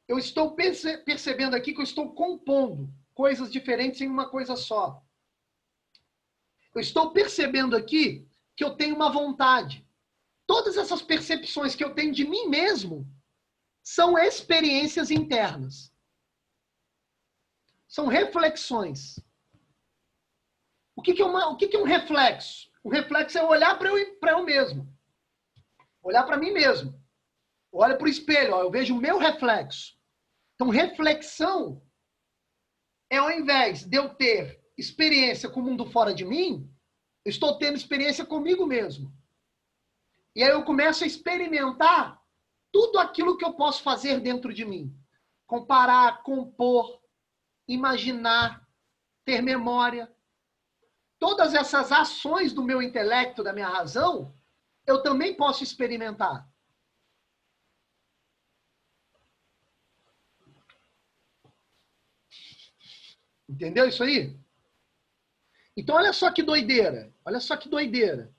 Eu estou percebendo aqui que eu estou compondo coisas diferentes em uma coisa só. Eu estou percebendo aqui que eu tenho uma vontade. Todas essas percepções que eu tenho de mim mesmo são experiências internas. São reflexões. O que é um reflexo? O reflexo é olhar para eu mesmo. Olhar para mim mesmo. Olha para o espelho, ó, eu vejo o meu reflexo. Então, reflexão é ao invés de eu ter experiência com o mundo fora de mim, eu estou tendo experiência comigo mesmo. E aí eu começo a experimentar tudo aquilo que eu posso fazer dentro de mim. Comparar, compor, imaginar, ter memória. Todas essas ações do meu intelecto, da minha razão, eu também posso experimentar. Entendeu isso aí? Então, olha só que doideira. Olha só que doideira.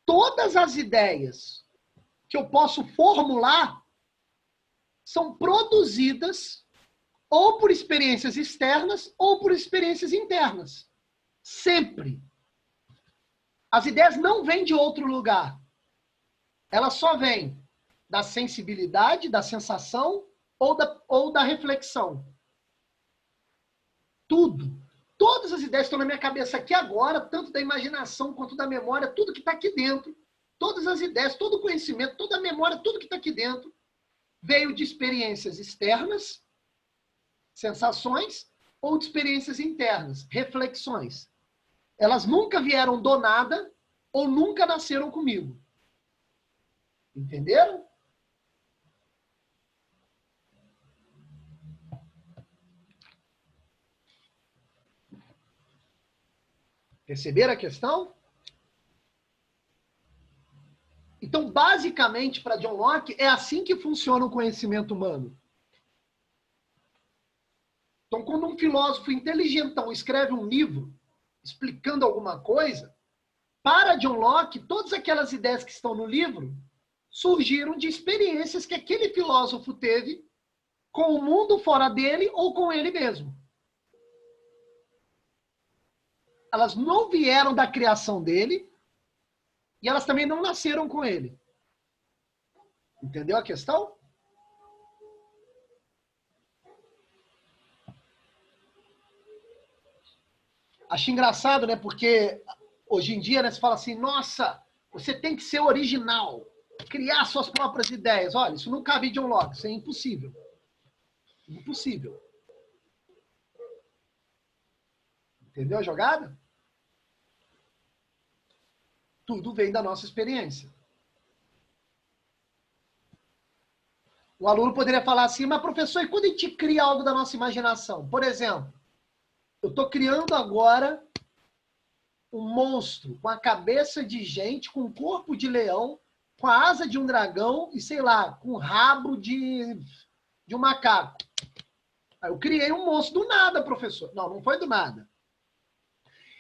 Todas as ideias que eu posso formular são produzidas ou por experiências externas ou por experiências internas. Sempre. As ideias não vêm de outro lugar. Elas só vêm da sensibilidade, da sensação ou da reflexão. Tudo. Todas as ideias estão na minha cabeça aqui agora, tanto da imaginação quanto da memória, tudo que está aqui dentro. Todas as ideias, todo o conhecimento, toda a memória, tudo que está aqui dentro, veio de experiências externas, sensações, ou de experiências internas, reflexões. Elas nunca vieram do nada ou nunca nasceram comigo. Entenderam? Perceberam a questão? Então, basicamente, para John Locke, é assim que funciona o conhecimento humano. Então, quando um filósofo inteligentão escreve um livro, explicando alguma coisa, para John Locke, todas aquelas ideias que estão no livro surgiram de experiências que aquele filósofo teve com o mundo fora dele ou com ele mesmo. Elas não vieram da criação dele e elas também não nasceram com ele. Entendeu a questão? Acho engraçado, né? Porque hoje em dia, né, você fala assim, nossa, você tem que ser original, criar suas próprias ideias. Olha, isso não cabe em John Locke, isso é impossível. Impossível. Entendeu a jogada? Tudo vem da nossa experiência. O aluno poderia falar assim, mas professor, e quando a gente cria algo da nossa imaginação? Por exemplo, eu estou criando agora um monstro com a cabeça de gente, com o corpo de leão, com a asa de um dragão e, sei lá, com o rabo de um macaco. Aí eu criei um monstro do nada, professor. Não, não foi do nada.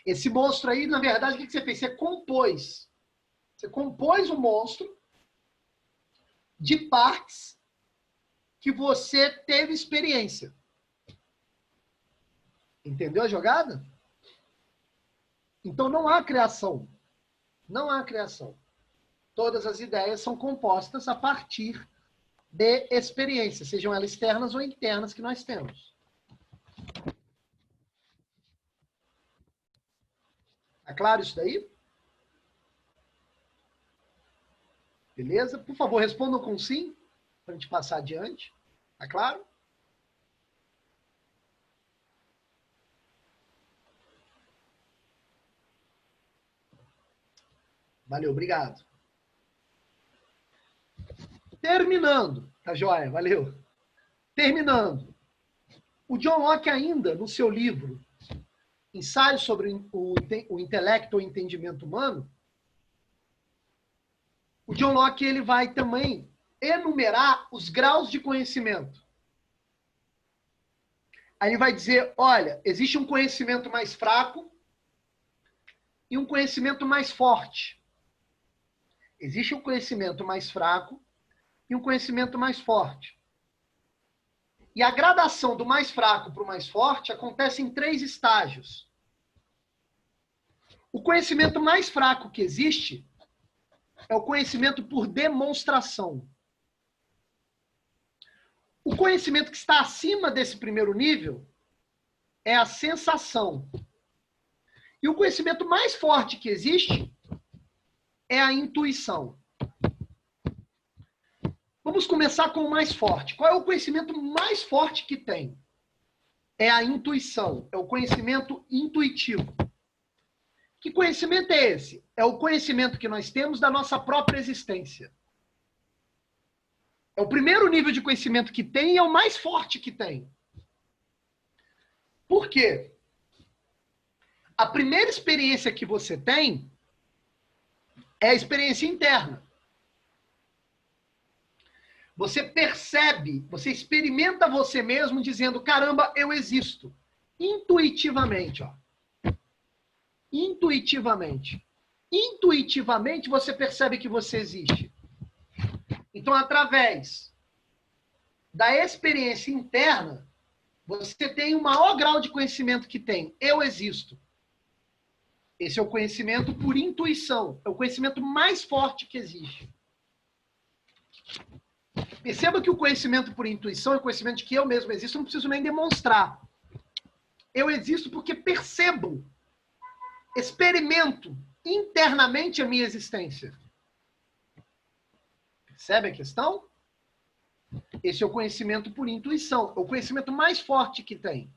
Esse monstro aí, na verdade, o que você fez? Você compôs. Você compôs um monstro de partes que você teve experiência. Entendeu a jogada? Então não há criação. Não há criação. Todas as ideias são compostas a partir de experiências, sejam elas externas ou internas que nós temos. Tá claro isso daí? Beleza? Por favor, respondam com sim, para a gente passar adiante. Tá claro? Valeu, obrigado. Terminando, tá joia? Valeu. Terminando. O John Locke ainda, no seu livro Ensaio sobre o Intelecto ou Entendimento Humano, o John Locke ele vai também enumerar os graus de conhecimento. Aí ele vai dizer, olha, existe um conhecimento mais fraco e um conhecimento mais forte. Existe um conhecimento mais fraco e um conhecimento mais forte. E a gradação do mais fraco para o mais forte acontece em 3 estágios. O conhecimento mais fraco que existe é o conhecimento por demonstração. O conhecimento que está acima desse primeiro nível é a sensação. E o conhecimento mais forte que existe é a intuição. Vamos começar com o mais forte. Qual é o conhecimento mais forte que tem? É a intuição, é o conhecimento intuitivo. Que conhecimento é esse? É o conhecimento que nós temos da nossa própria existência. É o primeiro nível de conhecimento que tem e é o mais forte que tem. Por quê? A primeira experiência que você tem é a experiência interna. Você percebe, você experimenta você mesmo dizendo, caramba, eu existo. Intuitivamente, ó. Intuitivamente. Intuitivamente você percebe que você existe. Então, através da experiência interna, você tem o maior grau de conhecimento que tem. Eu existo. Esse é o conhecimento por intuição. É o conhecimento mais forte que existe. Perceba que o conhecimento por intuição é o conhecimento de que eu mesmo existo, eu não preciso nem demonstrar. Eu existo porque percebo, experimento internamente a minha existência. Percebe a questão? Esse é o conhecimento por intuição, é o conhecimento mais forte que tem.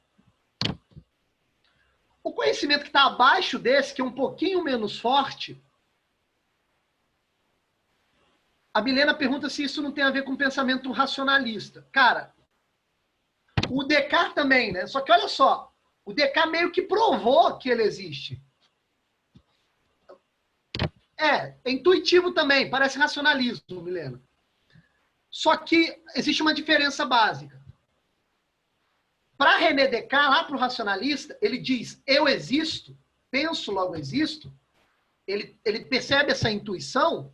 O conhecimento que está abaixo desse, que é um pouquinho menos forte, a Milena pergunta se isso não tem a ver com pensamento racionalista. Cara, o Descartes também, né? Só que olha só, o Descartes meio que provou que ele existe. É intuitivo também, parece racionalismo, Milena. Só que existe uma diferença básica. Para René Descartes, lá para o racionalista, ele diz, eu existo, penso, logo existo, ele percebe essa intuição,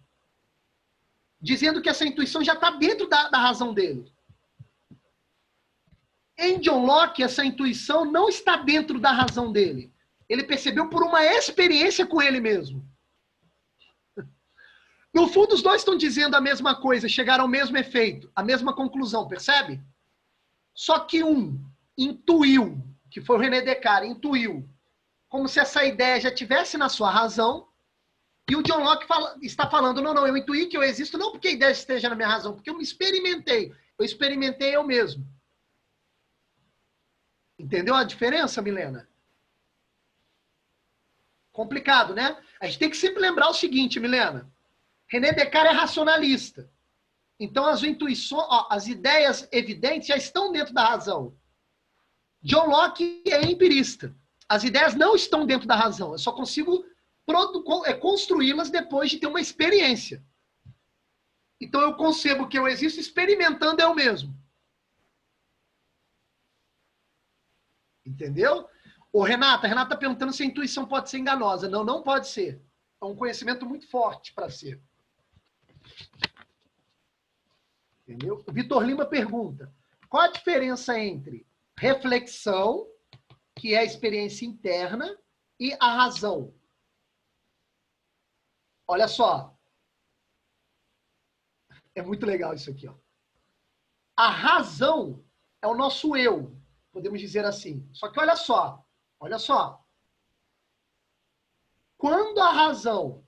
dizendo que essa intuição já está dentro da razão dele. Em John Locke, essa intuição não está dentro da razão dele. Ele percebeu por uma experiência com ele mesmo. No fundo, os dois estão dizendo a mesma coisa, chegaram ao mesmo efeito, a mesma conclusão, percebe? Só que um intuiu, que foi o René Descartes, intuiu, como se essa ideia já tivesse na sua razão, e o John Locke está falando, não, eu intuí que eu existo, não porque a ideia esteja na minha razão, porque eu me experimentei. Eu experimentei eu mesmo. Entendeu a diferença, Milena? Complicado, né? A gente tem que sempre lembrar o seguinte, Milena. René Descartes é racionalista. Então, as intuições, as ideias evidentes já estão dentro da razão. John Locke é empirista. As ideias não estão dentro da razão. Eu só consigo construí-las depois de ter uma experiência. Então, eu concebo que eu existo experimentando eu mesmo. Entendeu? Ô, Renata está perguntando se a intuição pode ser enganosa. Não, não pode ser. É um conhecimento muito forte para ser. Entendeu? O Vitor Lima pergunta, qual a diferença entre reflexão, que é a experiência interna, e a razão? Olha só. É muito legal isso aqui, ó. A razão é o nosso eu, podemos dizer assim. Só que olha só. Quando a razão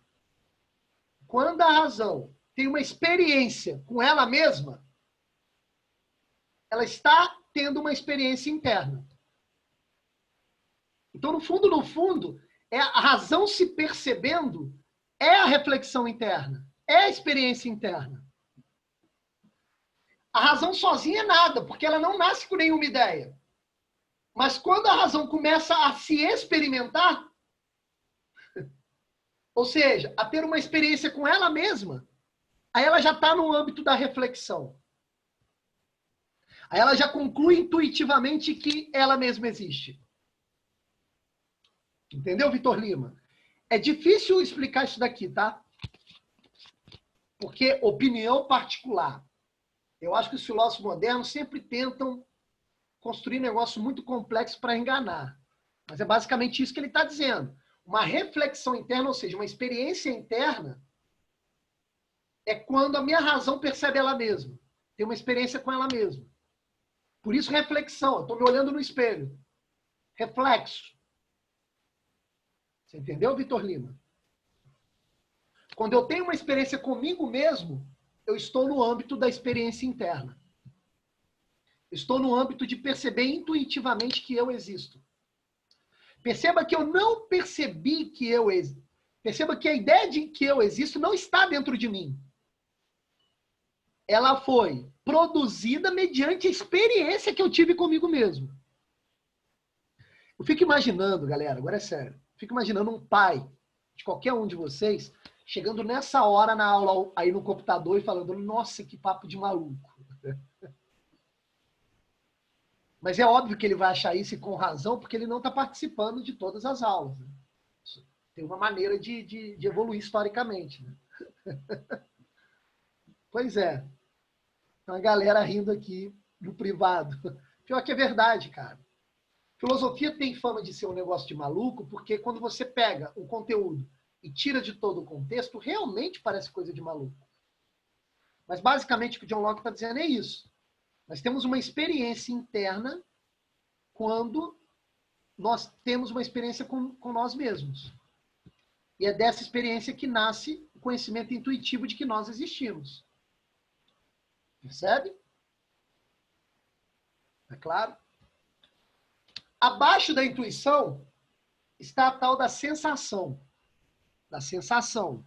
tem uma experiência com ela mesma, ela está tendo uma experiência interna. Então, no fundo, é a razão se percebendo, é a reflexão interna, é a experiência interna. A razão sozinha é nada, porque ela não nasce com nenhuma ideia. Mas quando a razão começa a se experimentar, ou seja, a ter uma experiência com ela mesma, aí ela já está no âmbito da reflexão. Aí ela já conclui intuitivamente que ela mesma existe. Entendeu, Vitor Lima? É difícil explicar isso daqui, tá? Porque opinião particular. Eu acho que os filósofos modernos sempre tentam construir um negócio muito complexo para enganar. Mas é basicamente isso que ele está dizendo. Uma reflexão interna, ou seja, uma experiência interna, é quando a minha razão percebe ela mesma. Tem uma experiência com ela mesma. Por isso, reflexão. Eu estou me olhando no espelho. Reflexo. Você entendeu, Vitor Lima? Quando eu tenho uma experiência comigo mesmo, eu estou no âmbito da experiência interna. Estou no âmbito de perceber intuitivamente que eu existo. Perceba que eu não percebi que eu existo. Perceba que a ideia de que eu existo não está dentro de mim. Ela foi produzida mediante a experiência que eu tive comigo mesmo. Eu fico imaginando, galera, agora é sério, fico imaginando um pai de qualquer um de vocês chegando nessa hora na aula aí no computador e falando, nossa, que papo de maluco. Mas é óbvio que ele vai achar isso e com razão, porque ele não está participando de todas as aulas. Né? Tem uma maneira de evoluir historicamente. Né? Pois é. Tem uma galera rindo aqui no privado. Pior que é verdade, cara. Filosofia tem fama de ser um negócio de maluco, porque quando você pega um conteúdo e tira de todo o contexto, realmente parece coisa de maluco. Mas basicamente o que o John Locke está dizendo é isso. Nós temos uma experiência interna quando nós temos uma experiência com nós mesmos. E é dessa experiência que nasce o conhecimento intuitivo de que nós existimos. Percebe? É claro? Abaixo da intuição está a tal da sensação. Da sensação.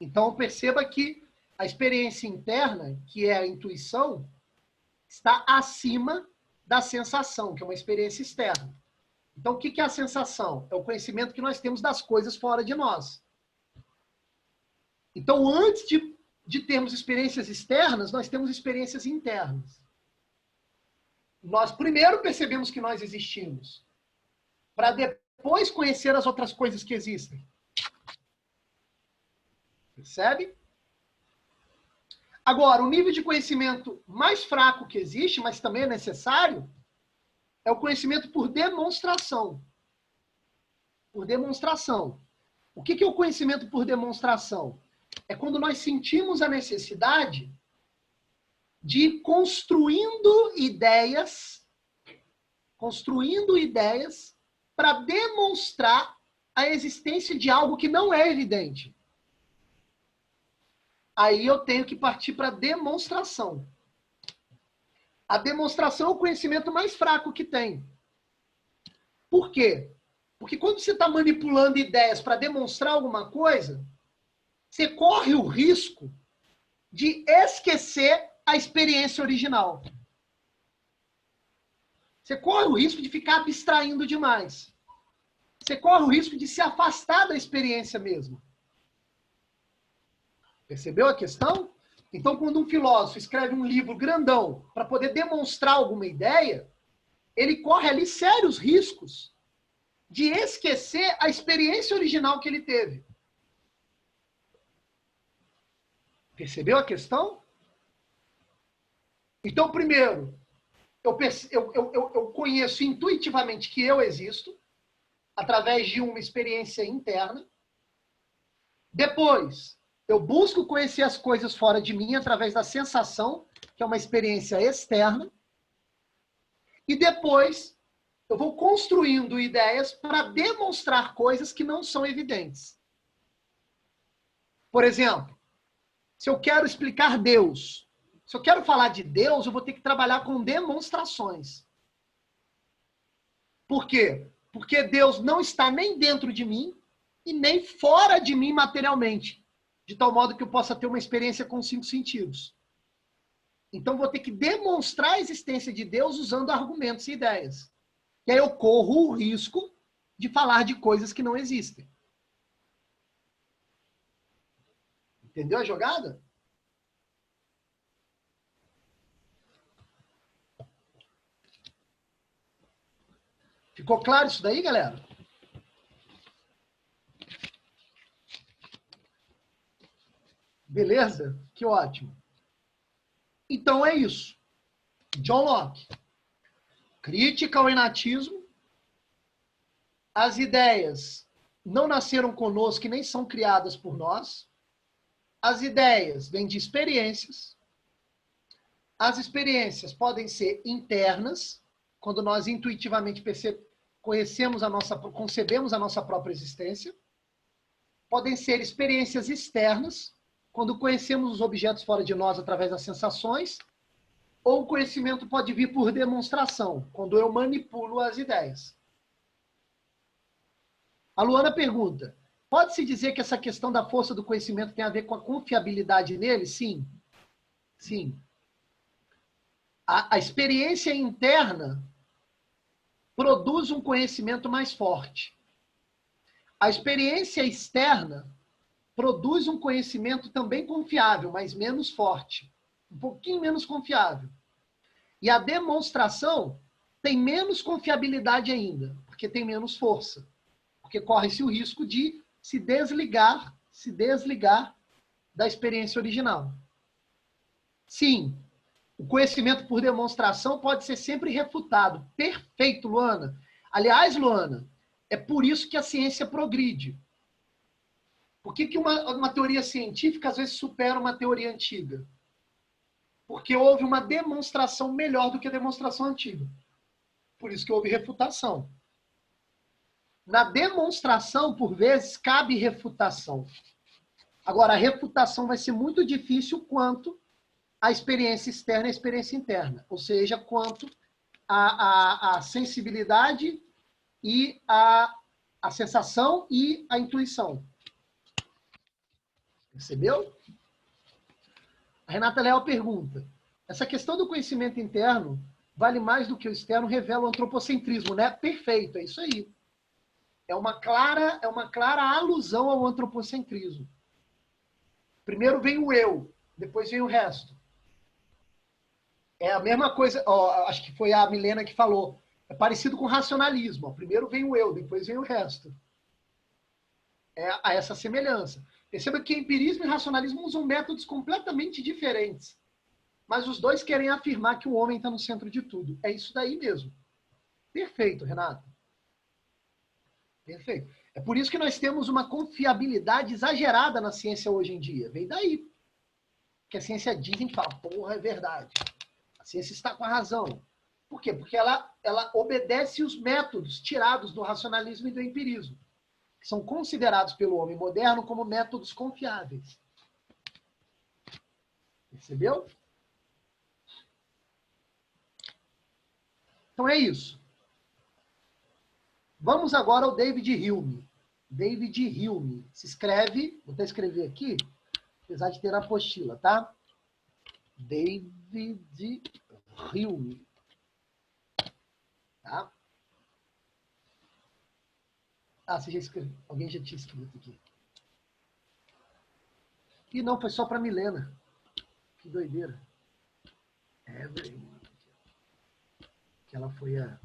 Então, perceba que a experiência interna, que é a intuição, está acima da sensação, que é uma experiência externa. Então, o que é a sensação? É o conhecimento que nós temos das coisas fora de nós. Então, antes de termos experiências externas, nós temos experiências internas. Nós primeiro percebemos que nós existimos, para depois conhecer as outras coisas que existem. Percebe? Agora, o nível de conhecimento mais fraco que existe, mas também é necessário, é o conhecimento por demonstração. Por demonstração. O que é o conhecimento por demonstração? É quando nós sentimos a necessidade de ir construindo ideias para demonstrar a existência de algo que não é evidente. Aí eu tenho que partir para a demonstração. A demonstração é o conhecimento mais fraco que tem. Por quê? Porque quando você está manipulando ideias para demonstrar alguma coisa, você corre o risco de esquecer a experiência original. Você corre o risco de ficar abstraindo demais. Você corre o risco de se afastar da experiência mesmo. Percebeu a questão? Então, quando um filósofo escreve um livro grandão para poder demonstrar alguma ideia, ele corre ali sérios riscos de esquecer a experiência original que ele teve. Percebeu a questão? Então, primeiro, eu conheço intuitivamente que eu existo, através de uma experiência interna. Depois, eu busco conhecer as coisas fora de mim através da sensação, que é uma experiência externa. E depois, eu vou construindo ideias para demonstrar coisas que não são evidentes. Por exemplo, se eu quero explicar Deus, se eu quero falar de Deus, eu vou ter que trabalhar com demonstrações. Por quê? Porque Deus não está nem dentro de mim e nem fora de mim materialmente, de tal modo que eu possa ter uma experiência com 5 sentidos. Então, vou ter que demonstrar a existência de Deus usando argumentos e ideias. E aí eu corro o risco de falar de coisas que não existem. Entendeu a jogada? Ficou claro isso daí, galera? Beleza? Que ótimo. Então é isso. John Locke. Crítica ao inatismo. As ideias não nasceram conosco e nem são criadas por nós. As ideias vêm de experiências. As experiências podem ser internas, quando nós intuitivamente concebemos a nossa própria existência. Podem ser experiências externas, quando conhecemos os objetos fora de nós através das sensações. Ou o conhecimento pode vir por demonstração, quando eu manipulo as ideias. A Luana pergunta, pode-se dizer que essa questão da força do conhecimento tem a ver com a confiabilidade nele? Sim. Sim. A experiência interna produz um conhecimento mais forte. A experiência externa produz um conhecimento também confiável, mas menos forte. Um pouquinho menos confiável. E a demonstração tem menos confiabilidade ainda, porque tem menos força. Porque corre-se o risco de se desligar da experiência original. Sim, o conhecimento por demonstração pode ser sempre refutado. Perfeito, Luana. Aliás, Luana, é por isso que a ciência progride. Por que uma teoria científica às vezes supera uma teoria antiga? Porque houve uma demonstração melhor do que a demonstração antiga. Por isso que houve refutação. Na demonstração, por vezes, cabe refutação. Agora, a refutação vai ser muito difícil quanto à experiência externa e à experiência interna. Ou seja, quanto à sensibilidade e à sensação e à intuição. Percebeu? A Renata Leal pergunta, essa questão do conhecimento interno vale mais do que o externo, revela o antropocentrismo, né? Perfeito, é isso aí. É uma clara alusão ao antropocentrismo. Primeiro vem o eu, depois vem o resto. É a mesma coisa, ó, acho que foi a Milena que falou. É parecido com racionalismo. Ó. Primeiro vem o eu, depois vem o resto. Há essa semelhança. Perceba que empirismo e racionalismo usam métodos completamente diferentes. Mas os dois querem afirmar que o homem está no centro de tudo. É isso daí mesmo. Perfeito, Renato. Perfeito. É por isso que nós temos uma confiabilidade exagerada na ciência hoje em dia. Vem daí. Que a ciência diz, a gente fala, porra, é verdade. A ciência está com a razão. Por quê? Porque ela obedece os métodos tirados do racionalismo e do empirismo, que são considerados pelo homem moderno como métodos confiáveis. Percebeu? Então é isso. Vamos agora ao David Hume. David Hume. Se escreve, vou até escrever aqui, apesar de ter a apostila, tá? David Hume. Tá? Ah, você já escreveu. Alguém já tinha escrito aqui. E não, foi só para Milena. Que doideira. É verdade. Que ela foi a...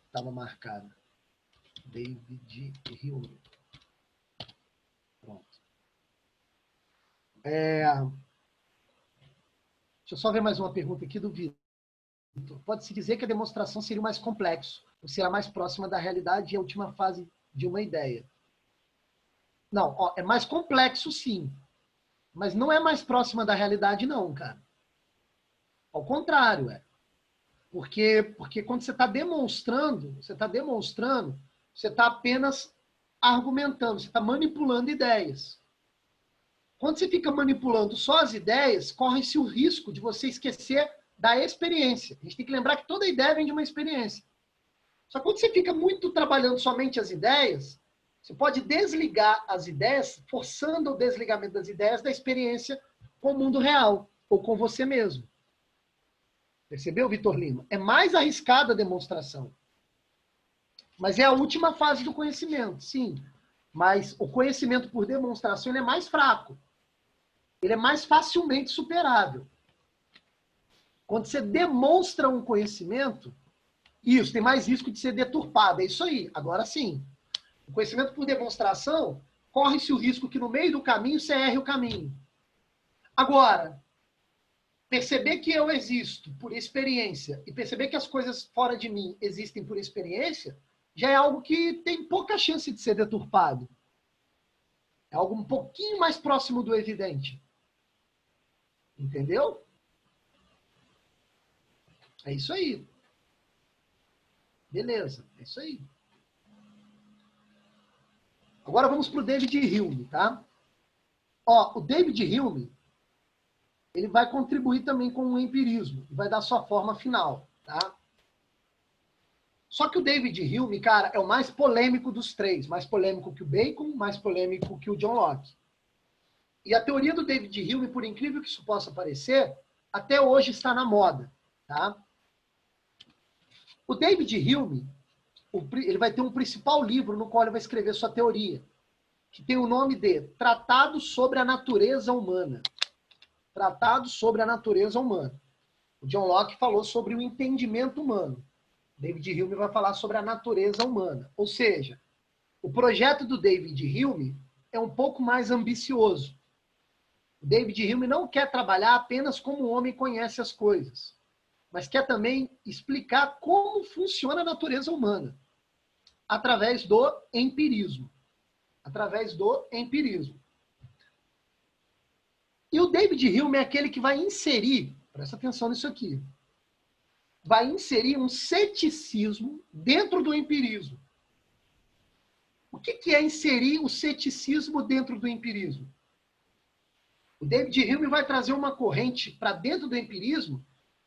Estava marcada. David Hume. Pronto. Deixa eu só ver mais uma pergunta aqui do Vitor. Pode-se dizer que a demonstração seria o mais complexo, ou será mais próxima da realidade e a última fase de uma ideia? Não, ó, é mais complexo sim, mas não é mais próxima da realidade não, cara. Ao contrário, é. Porque quando você está demonstrando, você está apenas argumentando, você está manipulando ideias. Quando você fica manipulando só as ideias, corre-se o risco de você esquecer da experiência. A gente tem que lembrar que toda ideia vem de uma experiência. Só que quando você fica muito trabalhando somente as ideias, você pode desligar as ideias, forçando o desligamento das ideias da experiência com o mundo real, ou com você mesmo. Percebeu, Vitor Lima? É mais arriscada a demonstração. Mas é a última fase do conhecimento, sim. Mas o conhecimento por demonstração ele é mais fraco. Ele é mais facilmente superável. Quando você demonstra um conhecimento, isso tem mais risco de ser deturpado. É isso aí. Agora sim. O conhecimento por demonstração, corre-se o risco que no meio do caminho você erre o caminho. Agora, perceber que eu existo por experiência e perceber que as coisas fora de mim existem por experiência, já é algo que tem pouca chance de ser deturpado. É algo um pouquinho mais próximo do evidente. Entendeu? É isso aí. Beleza, é isso aí. Agora vamos para o David Hume, tá? Ó, o David Hume, ele vai contribuir também com o empirismo, vai dar sua forma final, tá? Só que o David Hume, cara, é o mais polêmico dos três. Mais polêmico que o Bacon, mais polêmico que o John Locke. E a teoria do David Hume, por incrível que isso possa parecer, até hoje está na moda, tá? O David Hume, ele vai ter um principal livro no qual ele vai escrever sua teoria, que tem o nome de Tratado sobre a Natureza Humana. Tratado sobre a Natureza Humana. O John Locke falou sobre o entendimento humano. David Hume vai falar sobre a natureza humana. Ou seja, o projeto do David Hume é um pouco mais ambicioso. O David Hume não quer trabalhar apenas como o homem conhece as coisas, mas quer também explicar como funciona a natureza humana, através do empirismo. Através do empirismo. E o David Hume é aquele que vai inserir, presta atenção nisso aqui, vai inserir um ceticismo dentro do empirismo. O que é inserir o ceticismo dentro do empirismo? O David Hume vai trazer uma corrente para dentro do empirismo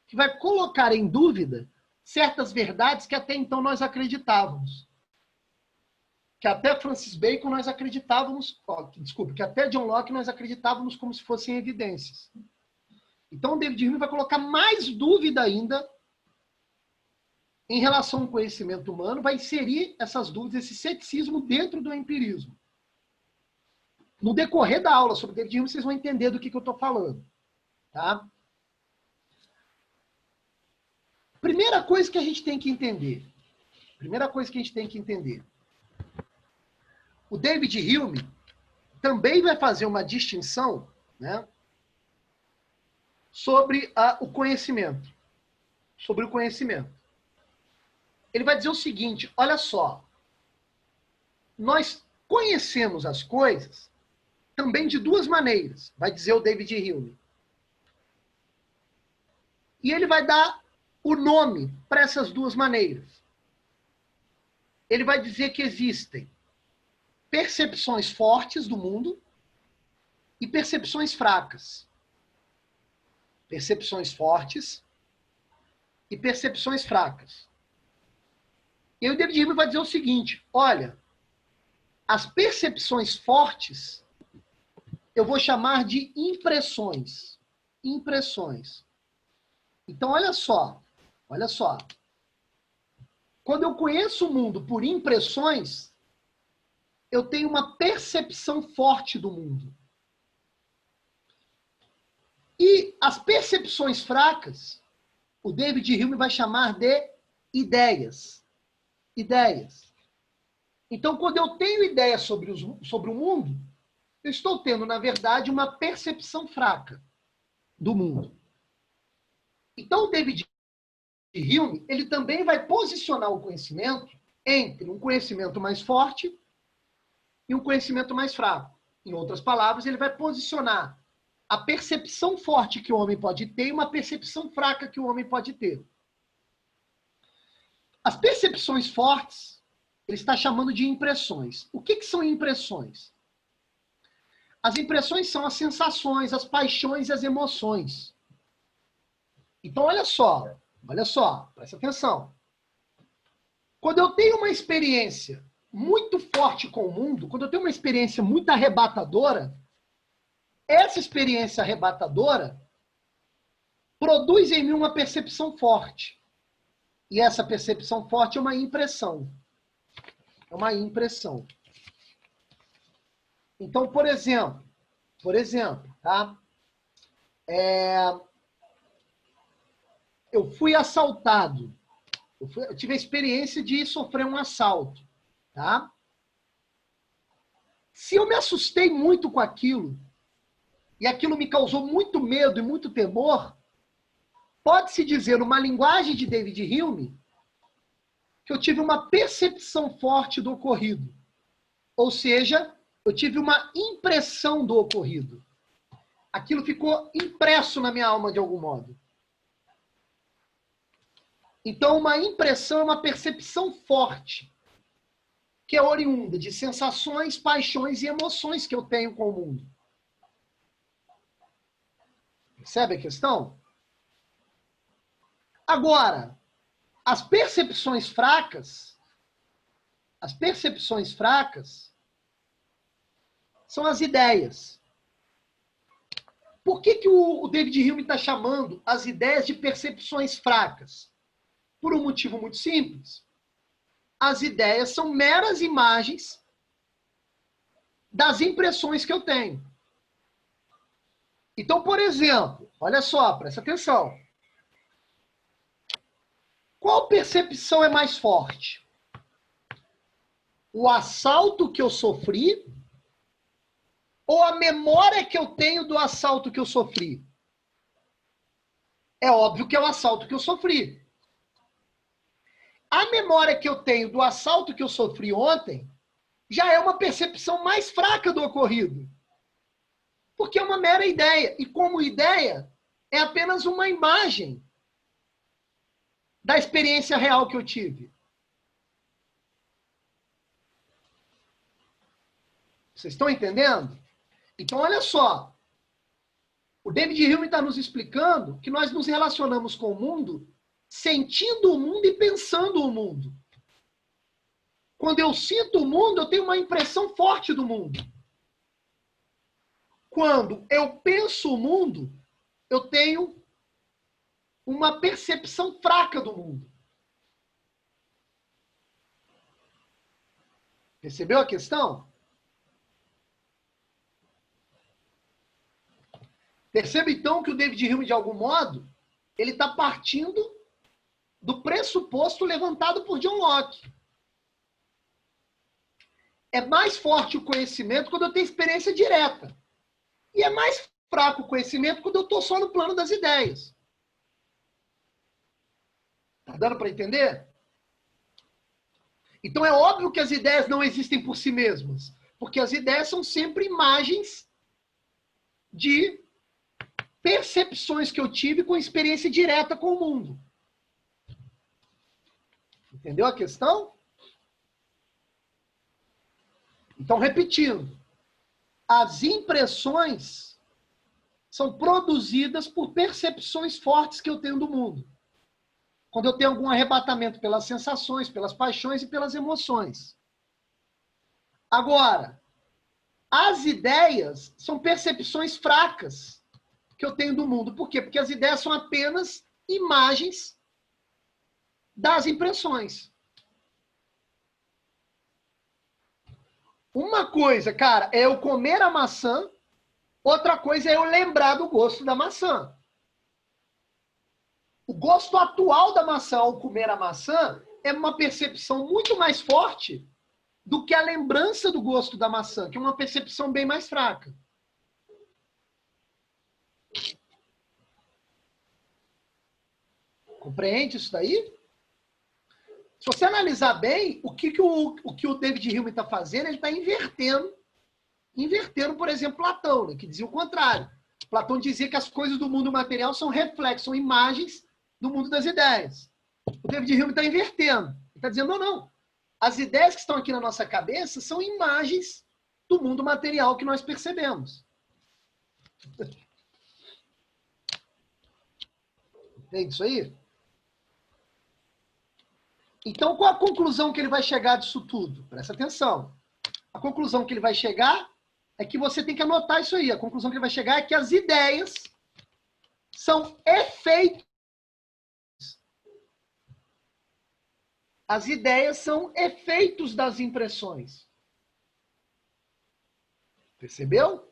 que vai colocar em dúvida certas verdades que até então nós acreditávamos. Que até Francis Bacon nós acreditávamos, que até John Locke nós acreditávamos como se fossem evidências. Então o David Hume vai colocar mais dúvida ainda em relação ao conhecimento humano, vai inserir essas dúvidas, esse ceticismo dentro do empirismo. No decorrer da aula sobre David Hume, vocês vão entender do que eu estou falando. Tá? Primeira coisa que a gente tem que entender. Primeira coisa que a gente tem que entender. O David Hume também vai fazer uma distinção, né, sobre o conhecimento. Sobre o conhecimento. Ele vai dizer o seguinte, olha só, nós conhecemos as coisas também de duas maneiras, vai dizer o David Hume. E ele vai dar o nome para essas duas maneiras. Ele vai dizer que existem percepções fortes do mundo e percepções fracas. Percepções fortes e percepções fracas. E aí o David Hume vai dizer o seguinte, olha, as percepções fortes eu vou chamar de impressões. Impressões. Então, olha só. Olha só. Quando eu conheço o mundo por impressões, eu tenho uma percepção forte do mundo. E as percepções fracas, o David Hume vai chamar de ideias. Ideias. Então, quando eu tenho ideia sobre o mundo, eu estou tendo, na verdade, uma percepção fraca do mundo. Então, o David Hume, ele também vai posicionar o conhecimento entre um conhecimento mais forte e um conhecimento mais fraco. Em outras palavras, ele vai posicionar a percepção forte que o homem pode ter e uma percepção fraca que o homem pode ter. As percepções fortes, ele está chamando de impressões. O que são impressões? As impressões são as sensações, as paixões e as emoções. Então, olha só, presta atenção. Quando eu tenho uma experiência muito forte com o mundo, quando eu tenho uma experiência muito arrebatadora, essa experiência arrebatadora produz em mim uma percepção forte. E essa percepção forte é uma impressão. É uma impressão. Então, por exemplo, tá? Eu fui assaltado. Eu tive a experiência de sofrer um assalto, tá? Se eu me assustei muito com aquilo, e aquilo me causou muito medo e muito temor, pode-se dizer, numa linguagem de David Hume, que eu tive uma percepção forte do ocorrido. Ou seja, eu tive uma impressão do ocorrido. Aquilo ficou impresso na minha alma de algum modo. Então, uma impressão é uma percepção forte, que é oriunda de sensações, paixões e emoções que eu tenho com o mundo. Percebe a questão? Agora, as percepções fracas são as ideias. Por que o David Hume está chamando as ideias de percepções fracas? Por um motivo muito simples. As ideias são meras imagens das impressões que eu tenho. Então, por exemplo, olha só, presta atenção. Qual percepção é mais forte? O assalto que eu sofri ou a memória que eu tenho do assalto que eu sofri? É óbvio que é o assalto que eu sofri. A memória que eu tenho do assalto que eu sofri ontem já é uma percepção mais fraca do ocorrido. Porque é uma mera ideia. E como ideia, é apenas uma imagem da experiência real que eu tive. Vocês estão entendendo? Então, olha só. O David Hume está nos explicando que nós nos relacionamos com o mundo sentindo o mundo e pensando o mundo. Quando eu sinto o mundo, eu tenho uma impressão forte do mundo. Quando eu penso o mundo, eu tenho uma percepção fraca do mundo. Percebeu a questão? Perceba então que o David Hume, de algum modo, ele está partindo do pressuposto levantado por John Locke. É mais forte o conhecimento quando eu tenho experiência direta. E é mais fraco o conhecimento quando eu estou só no plano das ideias. Tá dando para entender? Então é óbvio que as ideias não existem por si mesmas. Porque as ideias são sempre imagens de percepções que eu tive com experiência direta com o mundo. Entendeu a questão? Então, repetindo, as impressões são produzidas por percepções fortes que eu tenho do mundo. Quando eu tenho algum arrebatamento pelas sensações, pelas paixões e pelas emoções. Agora, as ideias são percepções fracas que eu tenho do mundo. Por quê? Porque as ideias são apenas imagens das impressões. Uma coisa, cara, é eu comer a maçã, outra coisa é eu lembrar do gosto da maçã. O gosto atual da maçã ao comer a maçã é uma percepção muito mais forte do que a lembrança do gosto da maçã, que é uma percepção bem mais fraca. Compreende isso daí? Se você analisar bem, o que o David Hume está fazendo, ele está invertendo, por exemplo, Platão, né, que dizia o contrário. Platão dizia que as coisas do mundo material são reflexos, são imagens do mundo das ideias. O David Hume está invertendo. Ele está dizendo, não, não. As ideias que estão aqui na nossa cabeça são imagens do mundo material que nós percebemos. Entende isso aí? Então, qual a conclusão que ele vai chegar disso tudo? Presta atenção. A conclusão que ele vai chegar é que você tem que anotar isso aí. A conclusão que ele vai chegar é que as ideias são efeitos. As ideias são efeitos das impressões. Percebeu?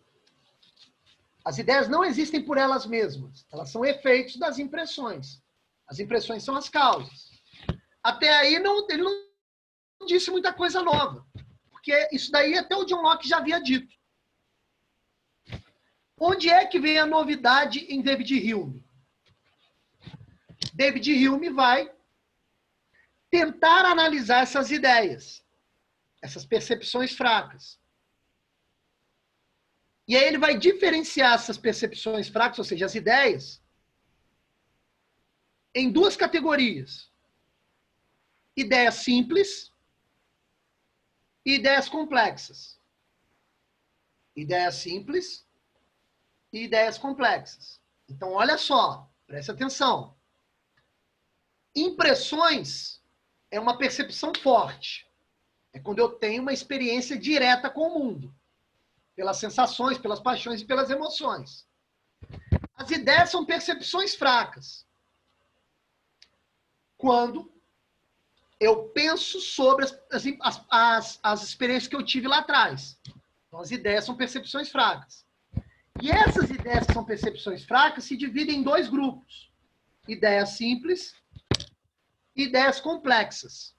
As ideias não existem por elas mesmas. Elas são efeitos das impressões. As impressões são as causas. Até aí, ele não disse muita coisa nova. Porque isso daí até o John Locke já havia dito. Onde é que vem a novidade em David Hume? David Hume vai tentar analisar essas ideias, essas percepções fracas. E aí ele vai diferenciar essas percepções fracas, ou seja, as ideias, em duas categorias. Ideias simples e ideias complexas. Ideias simples e ideias complexas. Então, olha só, preste atenção. Impressões é uma percepção forte. É quando eu tenho uma experiência direta com o mundo. Pelas sensações, pelas paixões e pelas emoções. As ideias são percepções fracas. Quando eu penso sobre as experiências que eu tive lá atrás. Então, as ideias são percepções fracas. E essas ideias que são percepções fracas se dividem em dois grupos. Ideias simples e ideias complexas.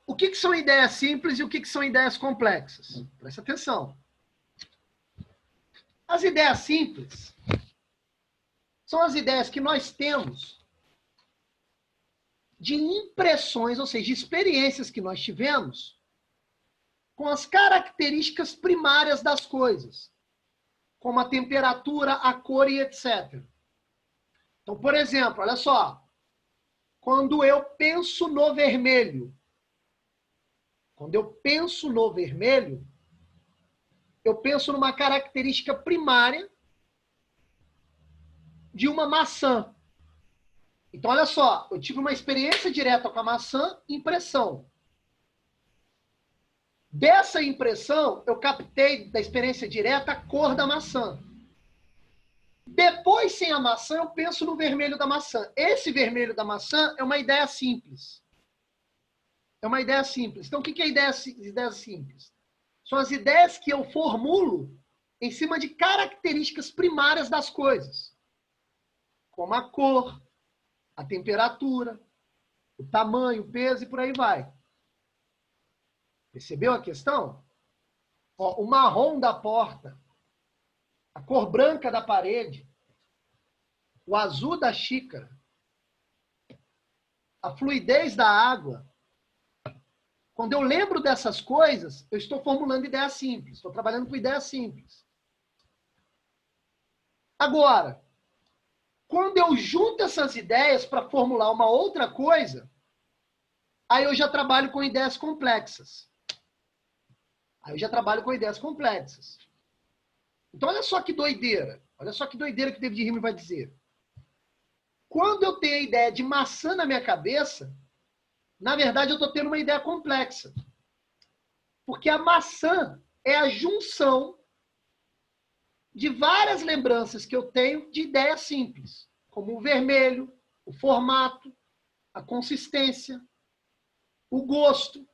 O que são ideias simples e o que são ideias complexas? Presta atenção. As ideias simples são as ideias que nós temos de impressões, ou seja, de experiências que nós tivemos com as características primárias das coisas, como a temperatura, a cor e etc. Então, por exemplo, olha só, quando eu penso no vermelho, eu penso numa característica primária de uma maçã. Então, olha só, eu tive uma experiência direta com a maçã, impressão. Dessa impressão, eu captei da experiência direta a cor da maçã. Depois, sem a maçã, eu penso no vermelho da maçã. Esse vermelho da maçã é uma ideia simples. É uma ideia simples. Então, o que é ideias simples? São as ideias que eu formulo em cima de características primárias das coisas. como a cor, a temperatura, o tamanho, o peso e por aí vai. Percebeu a questão? Ó, o marrom da porta, a cor branca da parede, o azul da xícara, a fluidez da água. Quando eu lembro dessas coisas, eu estou formulando ideias simples, estou trabalhando com ideias simples. Agora, quando eu junto essas ideias para formular uma outra coisa, aí eu já trabalho com ideias complexas. Então, olha só que doideira. Olha só que doideira que o David Hume vai dizer. Quando eu tenho a ideia de maçã na minha cabeça, na verdade, eu estou tendo uma ideia complexa. Porque a maçã é a junção de várias lembranças que eu tenho de ideias simples, como o vermelho, o formato, a consistência, o gosto.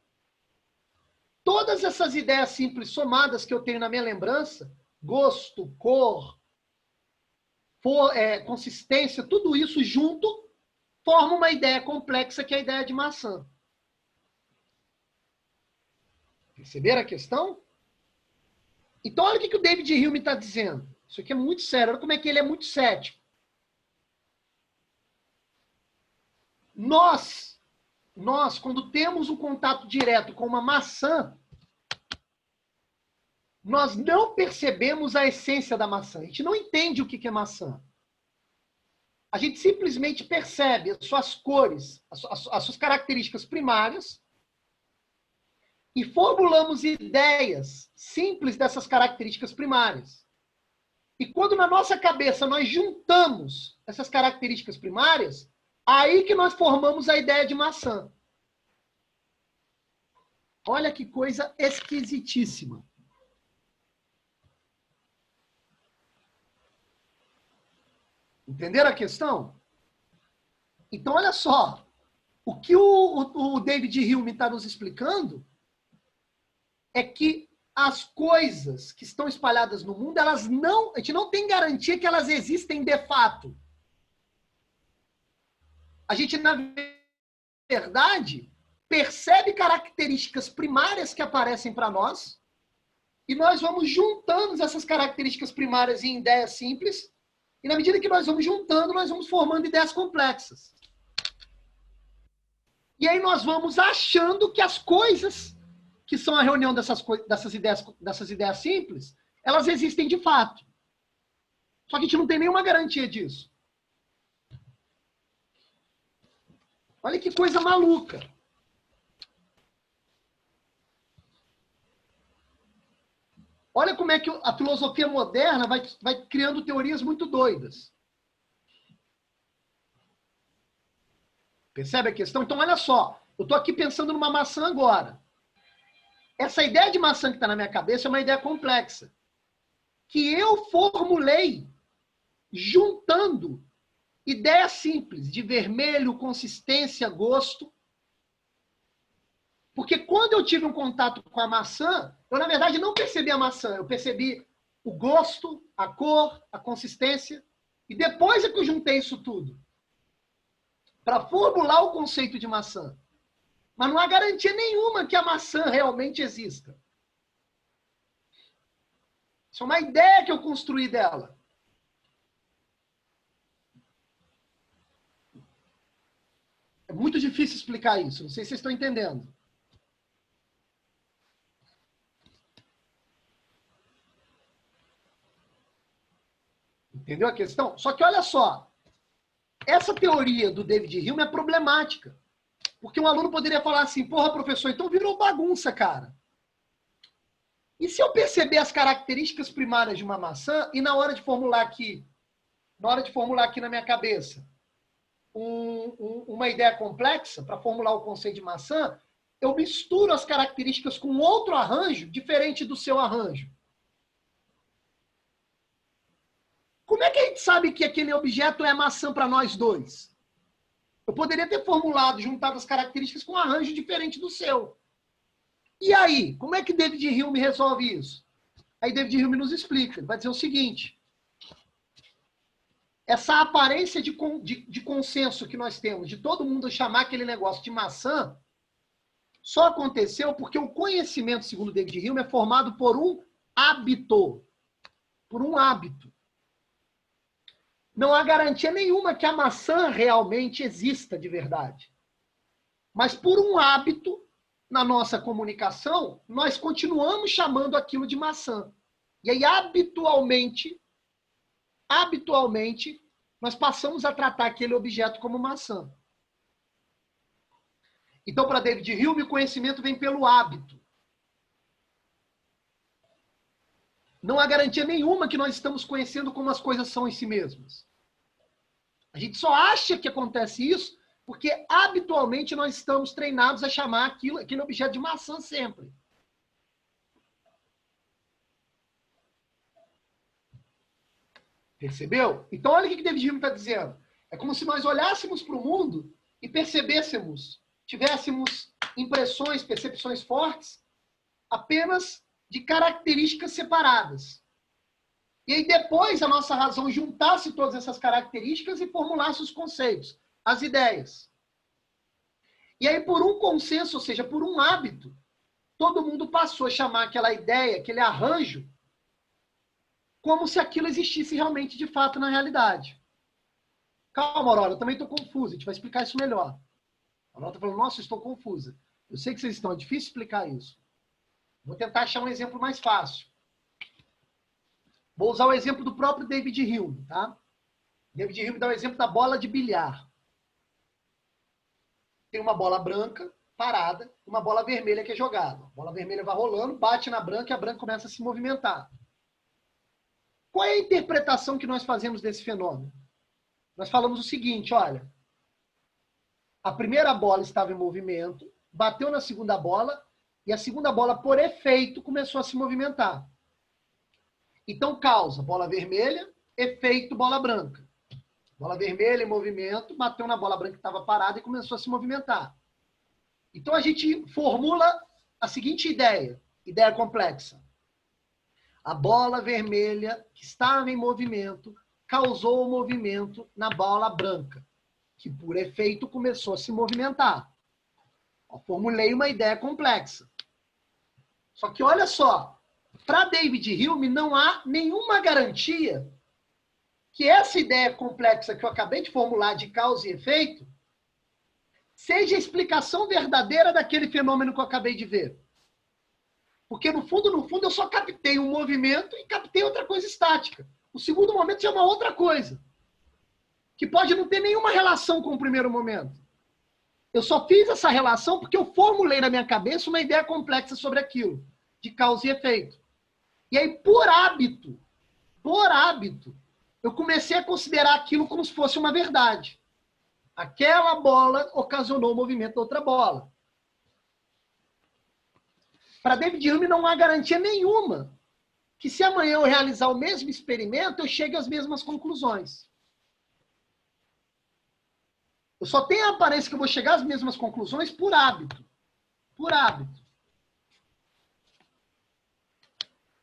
Todas essas ideias simples somadas que eu tenho na minha lembrança, gosto, cor, consistência, tudo isso junto forma uma ideia complexa que é a ideia de maçã. Perceberam a questão? Então, olha o que o David Hume está dizendo. Isso aqui é muito sério. Olha como é que ele é muito cético. Nós, quando temos um contato direto com uma maçã, nós não percebemos a essência da maçã. A gente não entende o que é maçã. A gente simplesmente percebe as suas cores, as suas características primárias, e formulamos ideias simples dessas características primárias. E quando na nossa cabeça nós juntamos essas características primárias, aí que nós formamos a ideia de maçã. Olha que coisa esquisitíssima. Entenderam a questão? Então, olha só. O que o David Hume está nos explicando é que as coisas que estão espalhadas no mundo, a gente não tem garantia que elas existem de fato. A gente, na verdade, percebe características primárias que aparecem para nós e nós vamos juntando essas características primárias em ideias simples e, na medida que nós vamos juntando, nós vamos formando ideias complexas. E aí nós vamos achando que as coisas que são a reunião dessas ideias simples, elas existem de fato. Só que a gente não tem nenhuma garantia disso. Olha que coisa maluca. Olha como é que a filosofia moderna vai criando teorias muito doidas. Percebe a questão? Então, olha só. Eu estou aqui pensando numa maçã agora. Essa ideia de maçã que está na minha cabeça é uma ideia complexa. Que eu formulei juntando ideias simples de vermelho, consistência, gosto. Porque quando eu tive um contato com a maçã, eu, na verdade, não percebi a maçã. Eu percebi o gosto, a cor, a consistência. E depois é que eu juntei isso tudo para formular o conceito de maçã. Mas não há garantia nenhuma que a maçã realmente exista. Isso é uma ideia que eu construí dela. É muito difícil explicar isso. Não sei se vocês estão entendendo. Entendeu a questão? Só que olha só. Essa teoria do David Hume é problemática. Porque um aluno poderia falar assim, porra, professor, então virou bagunça, cara. E se eu perceber as características primárias de uma maçã e na hora de formular aqui na minha cabeça uma ideia complexa para formular o conceito de maçã, eu misturo as características com outro arranjo diferente do seu arranjo. Como é que a gente sabe que aquele objeto é maçã para nós dois? Eu poderia ter formulado, juntado as características com um arranjo diferente do seu. E aí, como é que David Hume resolve isso? Aí David Hume nos explica. Ele vai dizer o seguinte. essa aparência de consenso que nós temos, de todo mundo chamar aquele negócio de maçã, só aconteceu porque o conhecimento, segundo David Hume, é formado por um hábito. Por um hábito. Não há garantia nenhuma que a maçã realmente exista de verdade. Mas por um hábito, na nossa comunicação, nós continuamos chamando aquilo de maçã. E aí, habitualmente, nós passamos a tratar aquele objeto como maçã. Então, para David Hume, o conhecimento vem pelo hábito. Não há garantia nenhuma que nós estamos conhecendo como as coisas são em si mesmas. A gente só acha que acontece isso porque, habitualmente, nós estamos treinados a chamar aquele objeto de maçã sempre. Percebeu? Então, olha o que David Hume está dizendo. É como se nós olhássemos para o mundo e percebêssemos, tivéssemos impressões, percepções fortes, apenas de características separadas. E aí depois a nossa razão juntasse todas essas características e formulasse os conceitos, as ideias. E aí por um consenso, ou seja, por um hábito, todo mundo passou a chamar aquela ideia, aquele arranjo, como se aquilo existisse realmente de fato na realidade. Calma, Aurora, eu também estou confusa, a gente vai explicar isso melhor. A Aurora está falando, nossa, eu estou confusa. Eu sei que vocês estão, é difícil explicar isso. Vou tentar achar um exemplo mais fácil. Vou usar o exemplo do próprio David Hume, tá? David Hume dá o exemplo da bola de bilhar. Tem uma bola branca parada, uma bola vermelha que é jogada. A bola vermelha vai rolando, bate na branca e a branca começa a se movimentar. Qual é a interpretação que nós fazemos desse fenômeno? Nós falamos o seguinte, olha, a primeira bola estava em movimento, bateu na segunda bola e a segunda bola, por efeito, começou a se movimentar. Então, causa bola vermelha, efeito bola branca. Bola vermelha em movimento, bateu na bola branca que estava parada e começou a se movimentar. Então, a gente formula a seguinte ideia complexa. A bola vermelha que estava em movimento causou o movimento na bola branca, que por efeito começou a se movimentar. Eu formulei uma ideia complexa. Só que olha só, para David Hume não há nenhuma garantia que essa ideia complexa que eu acabei de formular de causa e efeito seja a explicação verdadeira daquele fenômeno que eu acabei de ver. Porque no fundo, eu só captei um movimento e captei outra coisa estática. O segundo momento já é uma outra coisa, que pode não ter nenhuma relação com o primeiro momento. Eu só fiz essa relação porque eu formulei na minha cabeça uma ideia complexa sobre aquilo, de causa e efeito. E aí, por hábito, eu comecei a considerar aquilo como se fosse uma verdade. Aquela bola ocasionou o movimento da outra bola. Para David Hume não há garantia nenhuma que se amanhã eu realizar o mesmo experimento, eu chegue às mesmas conclusões. Eu só tenho a aparência que eu vou chegar às mesmas conclusões por hábito. Por hábito.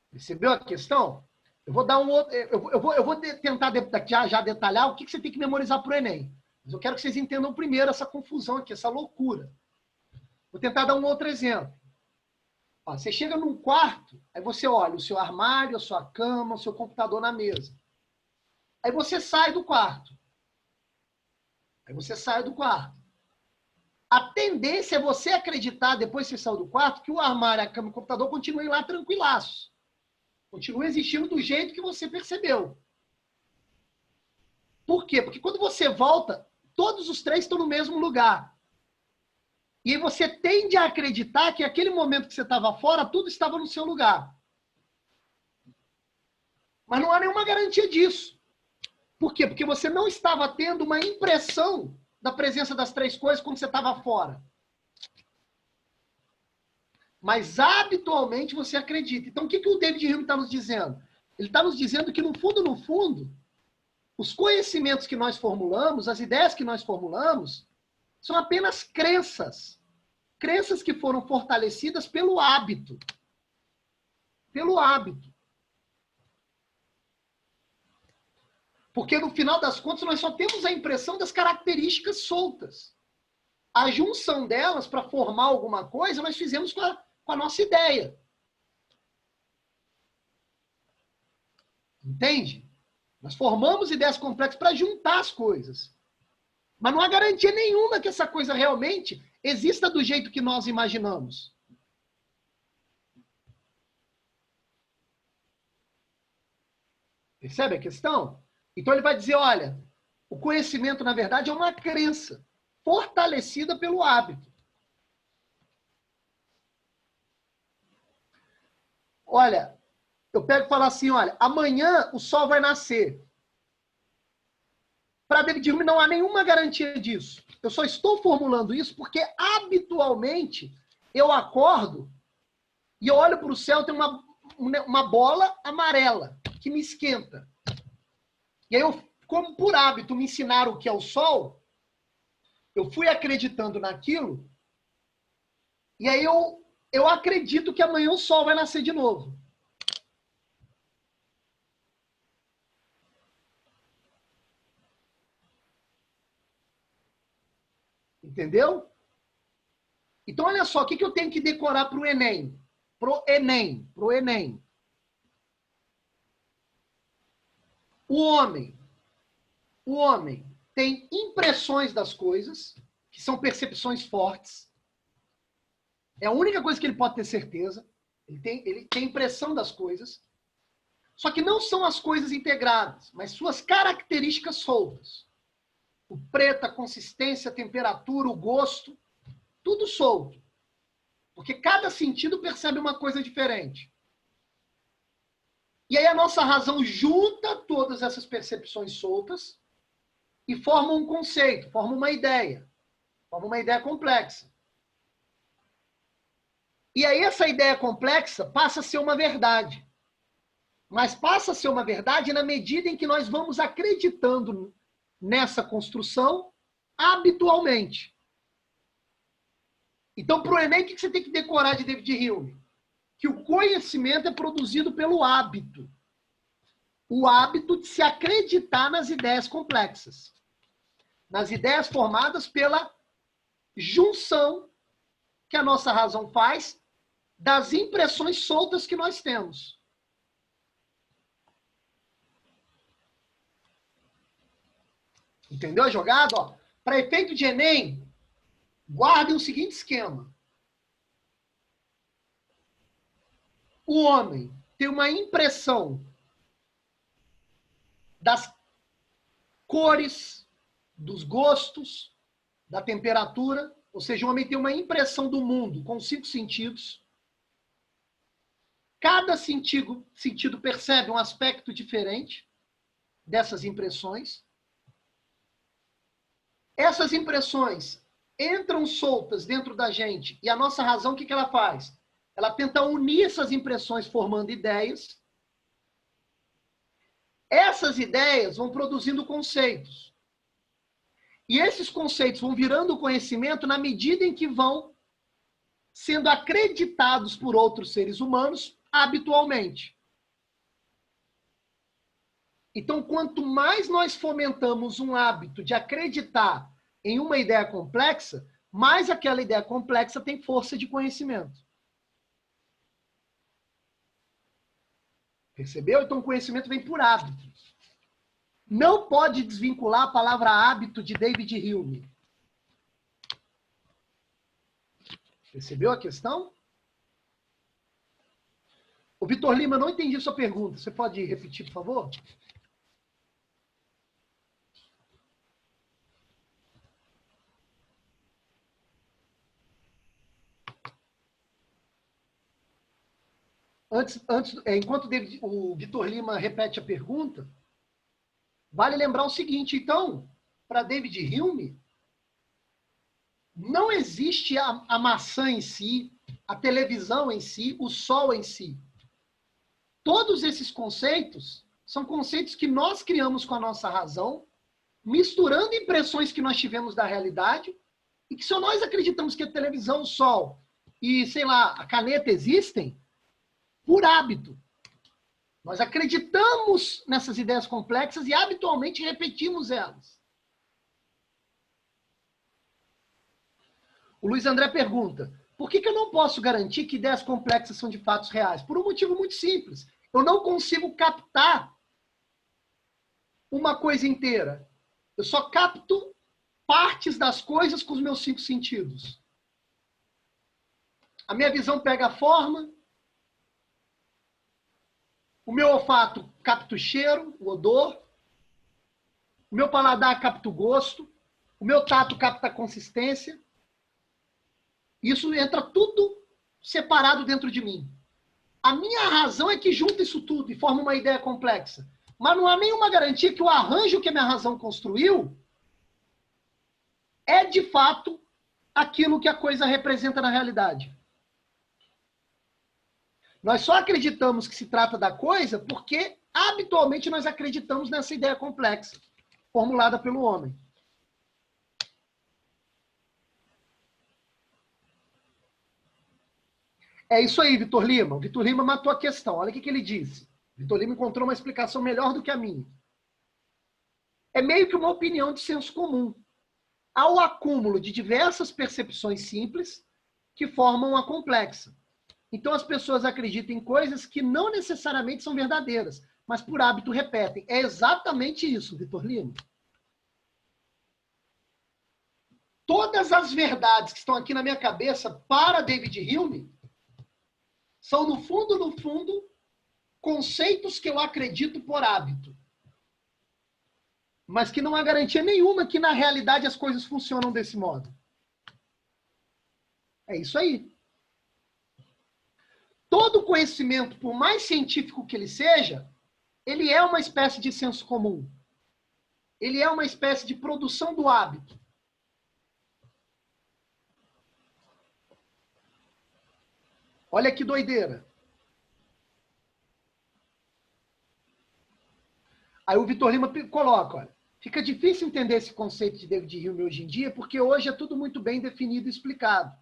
Percebeu a questão? Eu vou dar um outro. Eu vou tentar já detalhar o que você tem que memorizar para o Enem. Mas eu quero que vocês entendam primeiro essa confusão aqui, essa loucura. Vou tentar dar um outro exemplo. Ó, você chega num quarto, aí você olha o seu armário, a sua cama, o seu computador na mesa. Aí você sai do quarto. A tendência é você acreditar, depois que você saiu do quarto, que o armário, a cama e o computador continuem lá tranquilaços. Continuem existindo do jeito que você percebeu. Por quê? Porque quando você volta, todos os três estão no mesmo lugar. E aí você tende a acreditar que aquele momento que você estava fora, tudo estava no seu lugar. Mas não há nenhuma garantia disso. Por quê? Porque você não estava tendo uma impressão da presença das três coisas quando você estava fora. Mas habitualmente você acredita. Então o que o David Hume está nos dizendo? Ele está nos dizendo que no fundo, os conhecimentos que nós formulamos, as ideias que nós formulamos, são apenas crenças. Crenças que foram fortalecidas pelo hábito. Pelo hábito. Porque no final das contas nós só temos a impressão das características soltas. A junção delas para formar alguma coisa nós fizemos com a nossa ideia. Entende? Nós formamos ideias complexas para juntar as coisas. Mas não há garantia nenhuma que essa coisa realmente exista do jeito que nós imaginamos. Percebe a questão? Então ele vai dizer, olha, o conhecimento, na verdade, é uma crença fortalecida pelo hábito. Olha, eu pego e falo assim, olha, amanhã o sol vai nascer. Para David Hume não há nenhuma garantia disso. Eu só estou formulando isso porque habitualmente eu acordo e eu olho para o céu, tem uma bola amarela que me esquenta. E aí eu, como por hábito me ensinaram o que é o sol, eu fui acreditando naquilo e aí eu acredito que amanhã o sol vai nascer de novo. Entendeu? Então, olha só, o que eu tenho que decorar para o Enem? Pro Enem. O homem tem impressões das coisas, que são percepções fortes. É a única coisa que ele pode ter certeza. Ele tem impressão das coisas. Só que não são as coisas integradas, mas suas características soltas. O preto, a consistência, a temperatura, o gosto, tudo solto. Porque cada sentido percebe uma coisa diferente. E aí a nossa razão junta todas essas percepções soltas e forma um conceito, forma uma ideia complexa. E aí essa ideia complexa passa a ser uma verdade. Mas passa a ser uma verdade na medida em que nós vamos acreditando nessa construção habitualmente. Então, para o Enem, o que você tem que decorar de David Hume? Que o conhecimento é produzido pelo hábito. O hábito de se acreditar nas ideias complexas. Nas ideias formadas pela junção que a nossa razão faz das impressões soltas que nós temos. Entendeu a jogada? Para efeito de Enem, guardem o seguinte esquema. O homem tem uma impressão das cores, dos gostos, da temperatura, ou seja, o homem tem uma impressão do mundo com 5 sentidos. Cada sentido percebe um aspecto diferente dessas impressões. Essas impressões entram soltas dentro da gente e a nossa razão, o que ela faz? Ela tenta unir essas impressões formando ideias. Essas ideias vão produzindo conceitos. E esses conceitos vão virando conhecimento na medida em que vão sendo acreditados por outros seres humanos habitualmente. Então, quanto mais nós fomentamos um hábito de acreditar em uma ideia complexa, mais aquela ideia complexa tem força de conhecimento. Percebeu? Então, o conhecimento vem por hábito. Não pode desvincular a palavra hábito de David Hume. Percebeu a questão? O Vitor Lima, não entendi sua pergunta. Você pode repetir, por favor? Enquanto o Vitor Lima repete a pergunta, vale lembrar o seguinte, então, para David Hume, não existe a maçã em si, a televisão em si, o sol em si. Todos esses conceitos são conceitos que nós criamos com a nossa razão, misturando impressões que nós tivemos da realidade, e que se nós acreditamos que a televisão, o sol e, sei lá, a caneta existem, por hábito. Nós acreditamos nessas ideias complexas e habitualmente repetimos elas. O Luiz André pergunta, por que eu não posso garantir que ideias complexas são de fatos reais? Por um motivo muito simples. Eu não consigo captar uma coisa inteira. Eu só capto partes das coisas com os meus 5 sentidos. A minha visão pega a forma, o meu olfato capta o cheiro, o odor, o meu paladar capta o gosto, o meu tato capta a consistência. Isso entra tudo separado dentro de mim. A minha razão é que junta isso tudo e forma uma ideia complexa. Mas não há nenhuma garantia que o arranjo que a minha razão construiu é, de fato, aquilo que a coisa representa na realidade. Nós só acreditamos que se trata da coisa porque, habitualmente, nós acreditamos nessa ideia complexa, formulada pelo homem. É isso aí, Vitor Lima. O Vitor Lima matou a questão. Olha o que ele disse. O Vitor Lima encontrou uma explicação melhor do que a minha. É meio que uma opinião de senso comum. Há o acúmulo de diversas percepções simples que formam a complexa. Então as pessoas acreditam em coisas que não necessariamente são verdadeiras, mas por hábito repetem. É exatamente isso, Vitor Lima. Todas as verdades que estão aqui na minha cabeça para David Hume são, no fundo, conceitos que eu acredito por hábito. Mas que não há garantia nenhuma que, na realidade, as coisas funcionam desse modo. É isso aí. Todo conhecimento, por mais científico que ele seja, ele é uma espécie de senso comum. Ele é uma espécie de produção do hábito. Olha que doideira. Aí o Vitor Lima coloca, olha, fica difícil entender esse conceito de David Hume hoje em dia, porque hoje é tudo muito bem definido e explicado.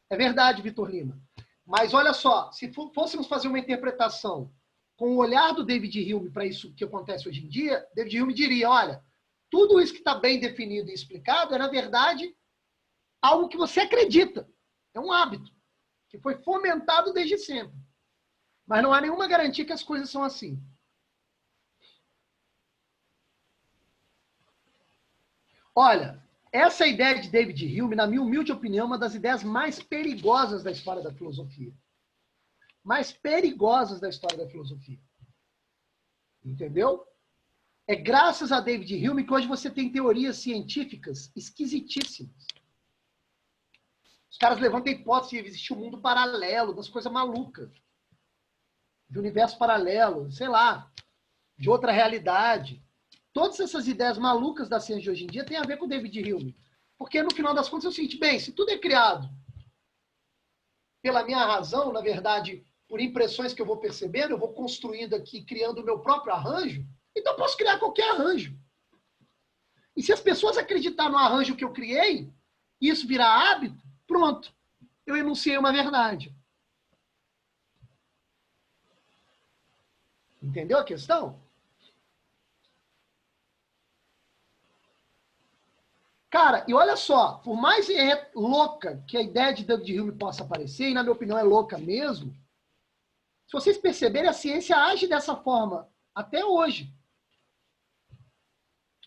É verdade, Vitor Lima. Mas olha só, se fôssemos fazer uma interpretação com o olhar do David Hume para isso que acontece hoje em dia, David Hume diria, olha, tudo isso que está bem definido e explicado é, na verdade, algo que você acredita. É um hábito que foi fomentado desde sempre. Mas não há nenhuma garantia que as coisas são assim. Olha, essa ideia de David Hume, na minha humilde opinião, é uma das ideias mais perigosas da história da filosofia. Mais perigosas da história da filosofia. Entendeu? É graças a David Hume que hoje você tem teorias científicas esquisitíssimas. Os caras levantam a hipótese de existir um mundo paralelo, das coisas malucas. De universo paralelo, sei lá, de outra realidade. Todas essas ideias malucas da ciência de hoje em dia têm a ver com o David Hume. Porque, no final das contas, é o seguinte, bem, se tudo é criado pela minha razão, na verdade, por impressões que eu vou percebendo, eu vou construindo aqui, criando o meu próprio arranjo, então eu posso criar qualquer arranjo. E se as pessoas acreditarem no arranjo que eu criei, e isso virar hábito, pronto, eu enunciei uma verdade. Entendeu a questão? Cara, e olha só, por mais louca que a ideia de David Hume possa parecer, e na minha opinião é louca mesmo, se vocês perceberem, a ciência age dessa forma até hoje.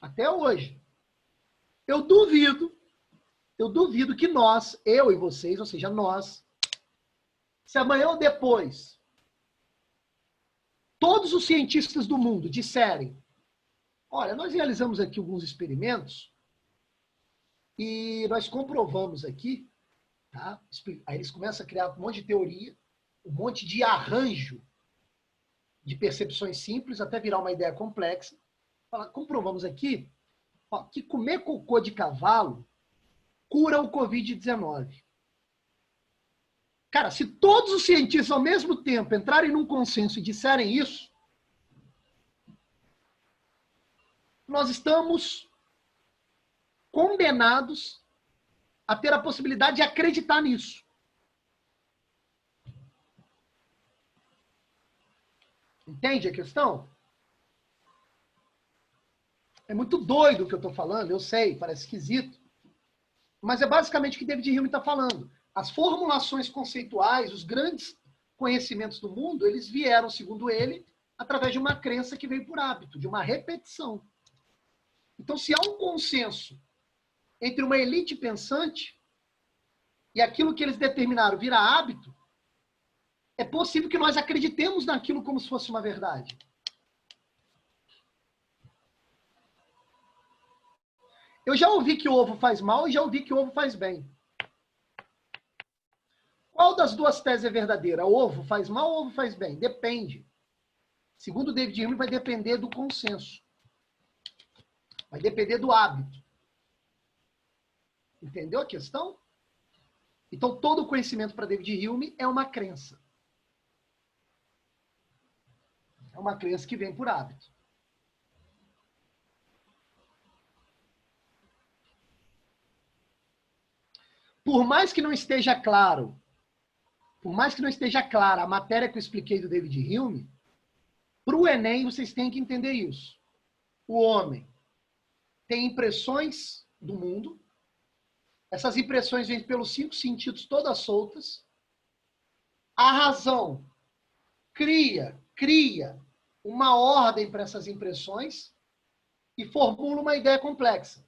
Até hoje. Eu duvido que nós, eu e vocês, ou seja, nós, se amanhã ou depois, todos os cientistas do mundo disserem, olha, nós realizamos aqui alguns experimentos e nós comprovamos aqui, tá? Aí eles começam a criar um monte de teoria, um monte de arranjo de percepções simples até virar uma ideia complexa. Comprovamos aqui que comer cocô de cavalo cura o Covid-19. Cara, se todos os cientistas ao mesmo tempo entrarem num consenso e disserem isso, nós estamos condenados a ter a possibilidade de acreditar nisso. Entende a questão? É muito doido o que eu estou falando, eu sei, parece esquisito. Mas é basicamente o que David Hume está falando. As formulações conceituais, os grandes conhecimentos do mundo, eles vieram, segundo ele, através de uma crença que veio por hábito, de uma repetição. Então, se há um consenso entre uma elite pensante e aquilo que eles determinaram vira hábito, é possível que nós acreditemos naquilo como se fosse uma verdade. Eu já ouvi que o ovo faz mal e já ouvi que o ovo faz bem. Qual das duas teses é verdadeira? O ovo faz mal ou o ovo faz bem? Depende. Segundo David Hume, vai depender do consenso. Vai depender do hábito. Entendeu a questão? Então, todo conhecimento para David Hume é uma crença. É uma crença que vem por hábito. Por mais que não esteja claro, a matéria que eu expliquei do David Hume, para o Enem vocês têm que entender isso. O homem tem impressões do mundo, essas impressões vêm pelos 5 sentidos todas soltas, a razão cria uma ordem para essas impressões e formula uma ideia complexa.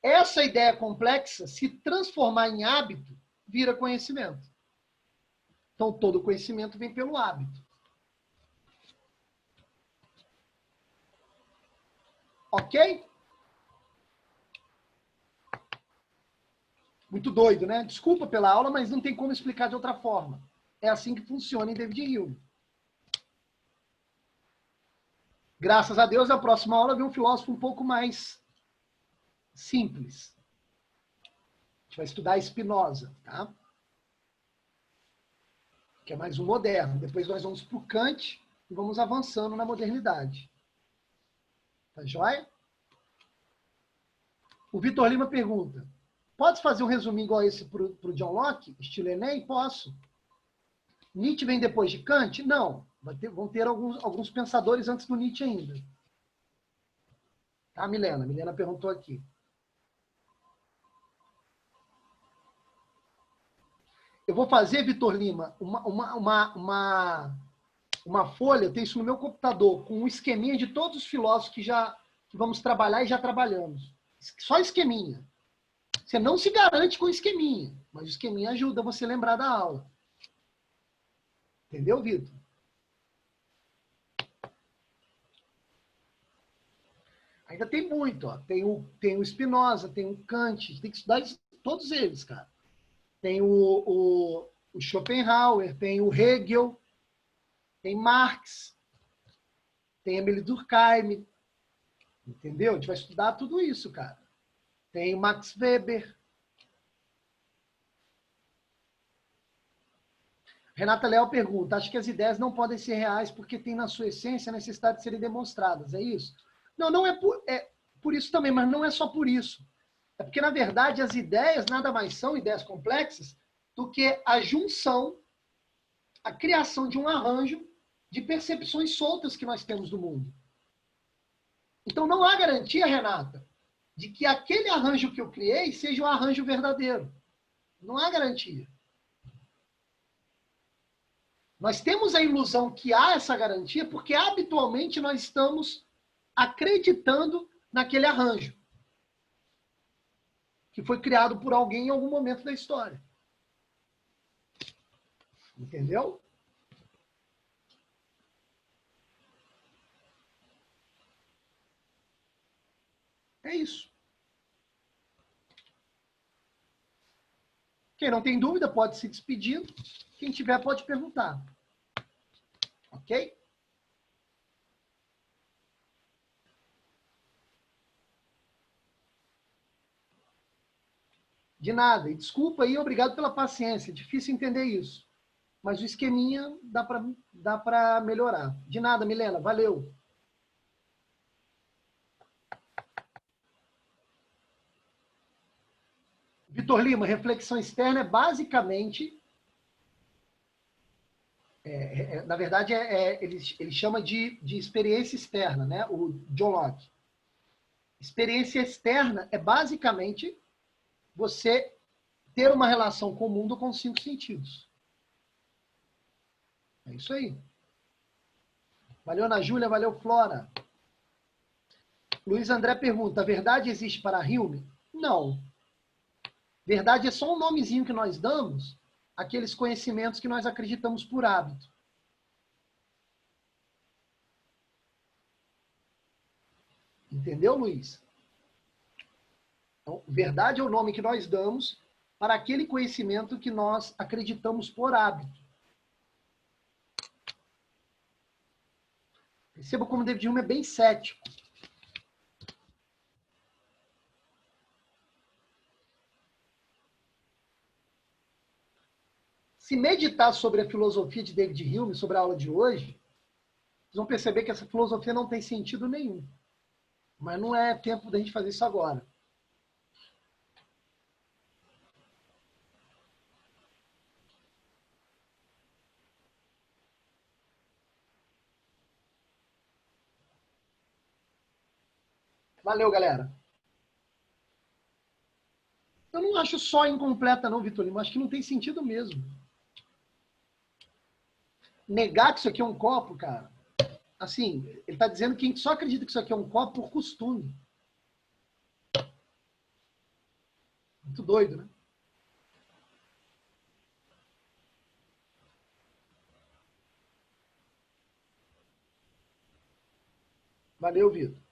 Essa ideia complexa, se transformar em hábito, vira conhecimento. Então, todo conhecimento vem pelo hábito. Ok? Muito doido, né? Desculpa pela aula, mas não tem como explicar de outra forma. É assim que funciona em David Hume. Graças a Deus, na próxima aula vem um filósofo um pouco mais simples. A gente vai estudar Spinoza, tá? Que é mais um moderno. Depois nós vamos para o Kant e vamos avançando na modernidade. Tá joia? O Vitor Lima pergunta, pode fazer um resuminho igual esse para o John Locke, estilo Enem? Posso. Nietzsche vem depois de Kant? Não. Vão ter alguns pensadores antes do Nietzsche ainda. Tá, Milena? Milena perguntou aqui. Eu vou fazer, Vitor Lima, uma folha, eu tenho isso no meu computador, com um esqueminha de todos os filósofos que vamos trabalhar e já trabalhamos. Só esqueminha. Você não se garante com esqueminha, mas o esqueminha ajuda você a lembrar da aula. Entendeu, Vitor? Ainda tem muito, ó. Tem o Spinoza, tem o Kant, tem que estudar todos eles, cara. Tem o Schopenhauer, tem o Hegel, tem Marx, tem Emile Durkheim, entendeu? A gente vai estudar tudo isso, cara. Tem o Max Weber. Renata Leal pergunta, acho que as ideias não podem ser reais porque tem na sua essência a necessidade de serem demonstradas, é isso? Não, não é por isso também, mas não é só por isso. É porque, na verdade, as ideias nada mais são ideias complexas do que a junção, a criação de um arranjo de percepções soltas que nós temos do mundo. Então, não há garantia, Renata, de que aquele arranjo que eu criei seja um arranjo verdadeiro. Não há garantia. Nós temos a ilusão que há essa garantia porque habitualmente nós estamos acreditando naquele arranjo que foi criado por alguém em algum momento da história. Entendeu? É isso. Quem não tem dúvida pode se despedir. Quem tiver pode perguntar. Ok? De nada. E desculpa aí, obrigado pela paciência. É difícil entender isso. Mas o esqueminha dá para melhorar. De nada, Milena. Valeu. Vitor Lima, reflexão externa é basicamente Na verdade, ele chama de experiência externa, né? O John Locke. Experiência externa é basicamente você ter uma relação com o mundo com os 5 sentidos. É isso aí. Valeu, Ana Júlia, valeu, Flora. Luiz André pergunta, verdade existe para Hume? Não. Verdade é só um nomezinho que nós damos àqueles conhecimentos que nós acreditamos por hábito. Entendeu, Luiz? Então, verdade é o nome que nós damos para aquele conhecimento que nós acreditamos por hábito. Perceba como David Hume é bem cético. Se meditar sobre a filosofia de David Hume, sobre a aula de hoje, vocês vão perceber que essa filosofia não tem sentido nenhum. Mas não é tempo da gente fazer isso agora. Valeu, galera. Eu não acho só incompleta, não, Vitorino. Acho que não tem sentido mesmo. Negar que isso aqui é um copo, cara. Assim, ele está dizendo que a gente só acredita que isso aqui é um copo por costume. Muito doido, né? Valeu, Vitor.